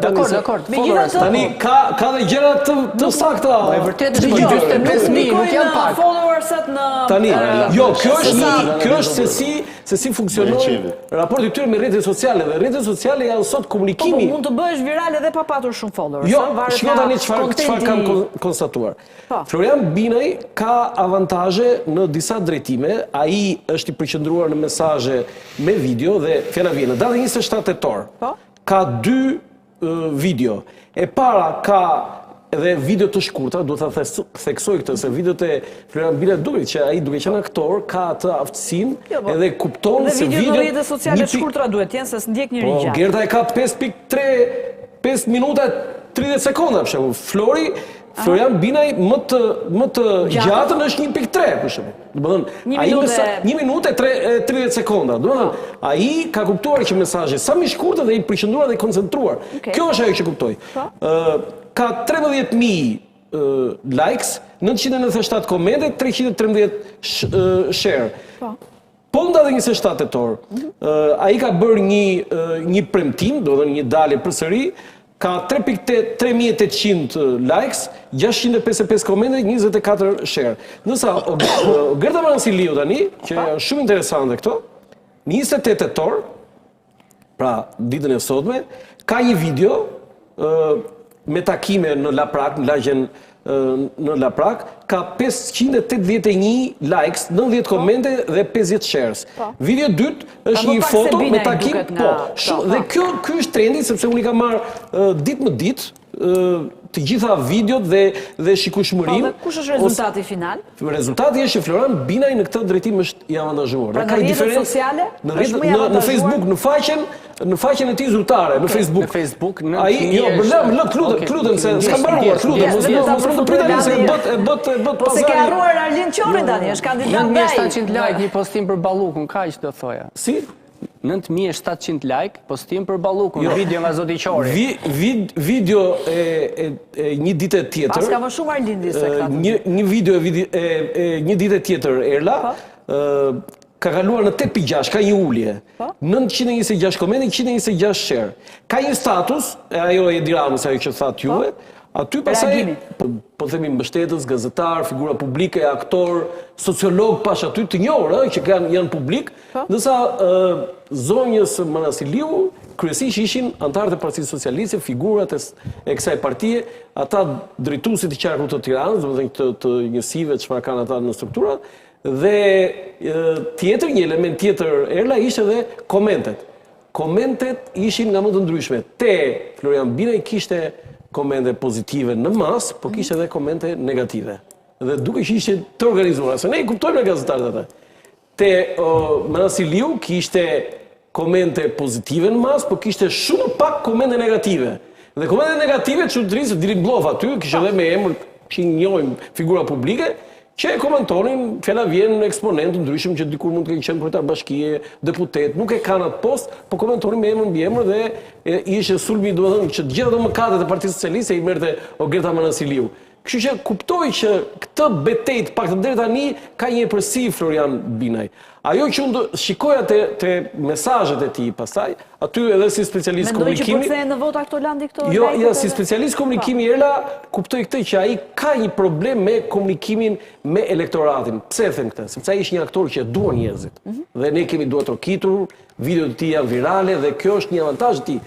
Tani ka dhe gjëra të sakta. E vërtet është 45.000, nuk janë pak. Followersat në Tani, jo, kjo është se si funksionon raporti i tyre me rrjetet sociale, dhe rrjetet sociale janë sot komunikimi. Po mund të bëhesh viral edhe pa patur shumë followers. Jo, shiko tani çfarë kam konstatuar. Florian Binaj ka avantazhe në disa drejtime, ai është i përqendruar në mesazhe me video dhe fjala vjen në datën 27 tetor. Ka 2 video. E para ka edhe video të shkurtra, do të theksoj këtë, se videot e Florian Binaj duket që ai duke qenë aktor ka atë aftësinë edhe kupton se video në rrjetet sociale shkurtra duhet jenë se s'ndjek njëri gjatë. Gerta e ka 5 minuta 30 sekonda, për shembull. Florian Binaj më të gjatën është 1.3, për shembull. 1 minutë e 30 sekonda. Domethënë, ai ka kuptuar që mesazhi sa më i shkurtër dhe i përqendruar dhe i koncentruar. Kjo është ajo që kuptoi. Ka 13.000 likes, 997 komente, 313 share. Po nda dhe 27 tetor, ai ka bërë një premtim, do të thënë një dalje përsëri, ka 3.800 likes, 655 komente, 24 share. Nësa, Olgerta Manasiliu tani, që janë shumë interesante këto, 28 tetor, pra ditën e sotme, ka një video me takime në Laprak, në lagjen në Laprak, ka 581 likes, 90 komente dhe 50 shares. Video dytë është një foto me takim, dhe ky është trendi, sepse unë i kam marrë ditë më ditë, të gjitha videot dhe shikueshmërinë. Kush është rezultati final? Rezultati është që Florian Binaj në këtë drejtim është i avantazhuar. Pra në rrjetet sociale është më i avantazhuar? Në Facebook, në faqen e tij zyrtare, në Facebook. Në Facebook, lutem se s'ka mbaruar, lutem, mos pritani se bët po se ke harruar Arlind Qorin tani, është kandidat ndaj. 9700 like një postim për Ballukun, kaq do thoja. Si? 9700 like postim për Ballukun, video nga Zoti Qori. Video e një ditë tjetër. Pas ka më shumë Arlindi se këta. Një video e një ditë tjetër Erla ka kaluar në 8.6, ka një ullje. 926 komente, 126 share. Ka një status, ajo e Edi Ramës, ajo që thatë juve, aty pasaj, po themi mbështetës, gazetar, figura publike, aktor, sociolog, pash aty të njohur, që janë publik, ndërsa zonjës Manasiliu, kryesisht ishin antarët e Partisë Socialiste, figurat e kësaj partije, ata drejtuesit të qarkut të Tiranës, domethënë të njësive çfarë kanë ata në struktura, dhe tjetër, një element tjetër Erla ishte dhe komentet. Komentet ishin nga më të ndryshme. Te Florian Binaj kishte komente pozitive në mas, po kishte edhe komente negative. Dhe duke që ishte të organizuara, se ne i kuptojmë në gazetarët atë. Te Manasiliu kishte komente pozitive në mas, po kishte shumë pak komente negative. Dhe komente negative që të rrisë Dirin Blof aty, kishte edhe me emër që njohim figura publike, që e komentonin, fjala vjen në eksponent ndryshëm që dikur mund të kenë qenë kryetar bashkie, deputet, nuk e kanë atë post, po komentonin me emër mbi emër dhe ishte sulmi, domethënë që të gjitha ato mëkatet e Partisë Socialiste i merrte Ogerta Manasiliu. Kështu që kuptoj që këtë betejë paktën deri tani ka një epërsi Florian Binaj. Ajo që unë shikoja te mesazhet e tij pastaj, aty edhe si specialist komunikimi. Mendoj që përkthehen në vota këto landi këto? Jo, si specialist komunikimi Erla, kuptoj këtë që ai ka një problem me komunikimin me elektoratin. Pse e them këtë? Sepse ai është një aktor që duan njerëzit. Dhe ne kemi duar trokitur, videot e tij janë virale dhe kjo është një avantazh i tij.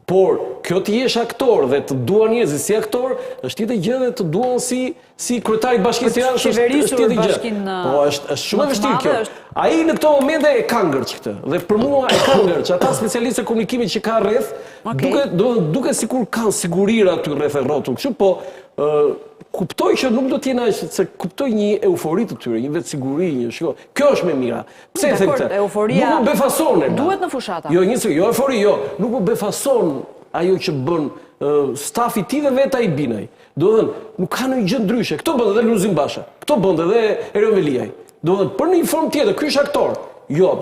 Por kjo të jesh aktor dhe të duan njerëzit si aktor, është tjetër gjë dhe të duan si kryetari i Bashkisë Tiranës është tjetër gjë. Po është shumë e vështirë kjo. Ai në këto momente e ka ngërç këtë. Dhe për mua e ka ngërç. Ata specialistë e komunikimit që ka rreth, duke sikur kanë sigurira aty rreth e rrotull. Kështu po kuptoj që nuk do të jenë aq, se kuptoj një eufori të tyre, një vetë siguri, një shiko. Kjo është më mira. Pse e them këtë? Euforia nuk befason. Duhet në fushata. Jo, eufori, nuk u befason ajo që bën stafi i tij dhe vetë ai Binaj. Do të thënë, nuk ka ndonjë gjë ndryshe. Kto bën edhe Luzim Basha. Kto bën edhe Erion Veliaj. Do të thënë, për një formë tjetër, ky është aktor. Jo,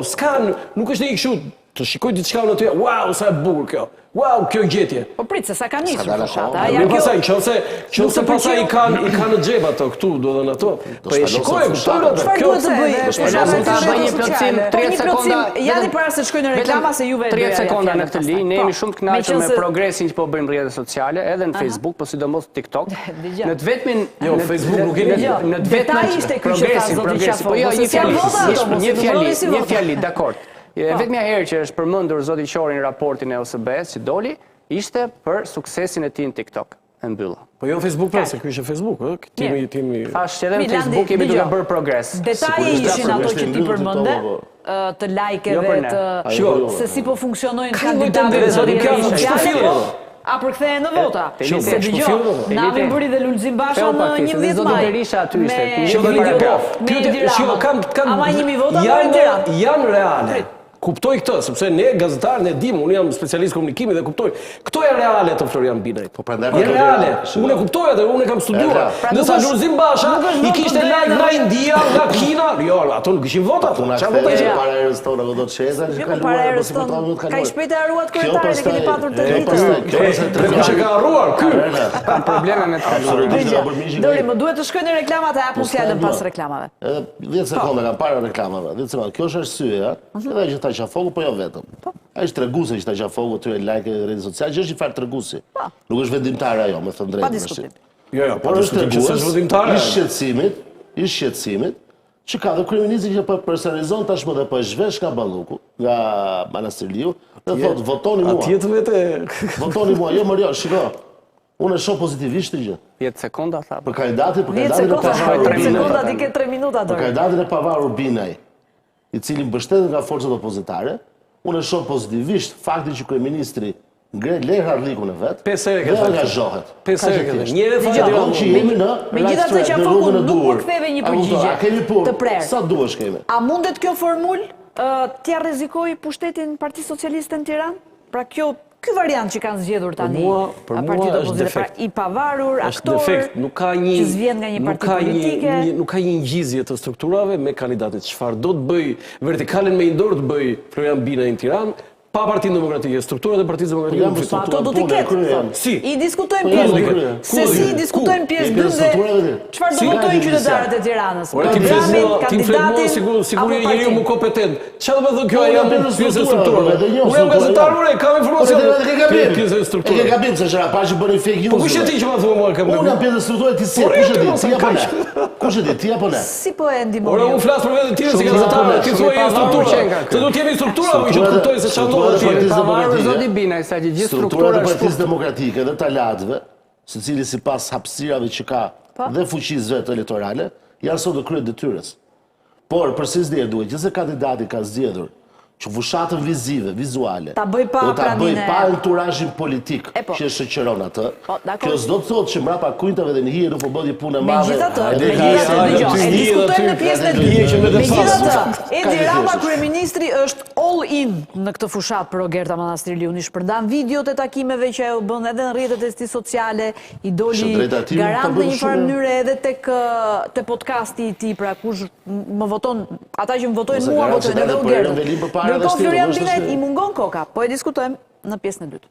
nuk është një kështu të shikoj diçka në ty, wow, sa e bukur kjo. Wow, kjo gjetje. Po prit, se sa ka nisur fushata. Qëse pasaj i kanë në xhep ato këtu, do dhe në ato. Po e shikoj, çfarë duhet të bëj? Ta bëj një plotësim 30 sekonda. Jani para se shkojnë në reklama se juve 30 sekonda në këtë linjë. Ne jemi shumë të kënaqur me progresin që po bëjmë në rrjetet sociale, edhe në Facebook, po sidomos TikTok. Në të vetmin Facebook nuk kemi. Në të vetmin progresin. Po jo, një fjali, dakord. Vetmja herë që është përmendur Zoti Qori në raportin e OSBE-s që doli, ishte për suksesin e tij në TikTok. E mbylla. Po jo në Facebook pra, se ky është Facebook, timi. Thash që edhe në Facebook jemi duke bërë progres. Detaji ishin ato që ti përmende, të like-eve, se si po funksionojnë kandidatët Zoti Qori. A përkthehen në vota? Se dëgjoj, Navi bëri dhe Lulzim Basha në 11 maj. Me Edi Rama. Ama 1000 vota për Tiranë. Janë reale. Kuptoj këtë, sepse ne gazetarë ne dim, unë jam specialist komunikimi dhe kuptoj. Këto janë reale të Florian Binajt. Janë reale. Unë e kuptoj atë, unë e kam studiuar. Nësa Lulzim Basha i kishte like nga India, nga Kina, jo, ato nuk ishin vota. Çfarë vota ishin? Para erës tonë do të sheza, para erës tonë. Ka i shpejt e harruat kryetarin, e keni patur të vitë. Kush e ka harruar? Ky. Ka probleme me të. Dori, më duhet të shkojnë në reklamat e hapun fjalën pas reklamave. 10 sekonda kanë para reklamave. 10 sekonda. Kjo është arsyeja, edhe që ta qafoku, po jo vetëm. Ai është treguese që ta qafoku aty like në rrjetet sociale, që është një farë treguesi. Nuk është vendimtare ajo, me thënë drejtë. Pa diskutim. Jo, por është vendimtare. I shqetësimit, që ka dhe kryeministri që po personalizon tashmë dhe po e zhvesh nga Balluku, nga Manasiliu, dhe thotë votoni mua. Atje të vete. Votoni mua, jo Mario, shiko. Unë e shoh pozitivisht të gjë. 10 sekonda, tha. Për kandidatin e 10 sekonda ti ke 3 minuta Për kandidatin e pavarur Binaj, i cili mbështetet nga forcat opozitare, unë e shoh pozitivisht faktin që kryeministri ngre lehë harlikun e vet dhe angazhohet. 5 herë këtë. Njëre që jemi në megjithatë që foku nuk më ktheve një përgjigje të prerë. Sa duhesh kemi? A mundet kjo formulë t'ja rrezikojë pushtetin Partisë Socialiste në Tiranë? Pra ky variant që kanë zgjedhur tani partitë opozitare, i pavarur, aktor, që zvjen nga një parti politike. Nuk ka një ngjizje të strukturave me kandidatit. Çfarë do të bëj vertikalen me një dorë të bëj Florian Binaj në Tiranë, pa Partinë Demokratike, strukturat e Partisë Demokratike. Ato do t'i ketë. Si? I diskutojmë pjesë. Se si diskutojmë pjesë 2 dhe çfarë do votojnë qytetarët e Tiranës? Programin, kandidatin, siguri njeriu më kompetent. Çfarë do të thonë kjo ajo pjesë e strukturave? Unë jam gazetar, kam informacion. Pjesë e strukturave. E ke gabim se çfarë pa që bëni fake news. Po kush e di që ma thua mua kam? Unë jam pjesë e strukturave ti si kush e di? Ti apo ne? Kush e di? Ti apo ne? Si po e ndihmon? Ora unë flas për veten time si gazetar, ti thua je struktura. Të do të jemi struktura, që të kuptoj se çfarë Zoti Binaj, sa që gjithë strukturat e Partisë Demokratike dhe talatëve, secili sipas hapësirave që ka dhe fuqisë vetë elektorale, janë sot të krye detyrës. Por përse duhet që se kandidati ka zgjedhur që fushatën vizuale, ta bëj pa pranimin, pa enturazhin politik që shoqëron atë. Kjo s'do të thotë që mbrapa kujtave dhe në hije nuk po bëhet punë e madhe. E diskutojmë në pjesën e dytë. Megjithatë, Edi Rama kryeministri është all in në këtë fushat për Rogerta Manastriliu. I shpërndan videot e takimeve që ajo bën edhe në rrjetet e tij sociale, i doli garant në një farë mënyrë edhe te podcasti i tij, pra kush më voton, ata që më votojnë mua votojnë edhe Rogerta. Ndërkohë Florian Binaj i mungon koka, po e diskutojmë në pjesën e dytë.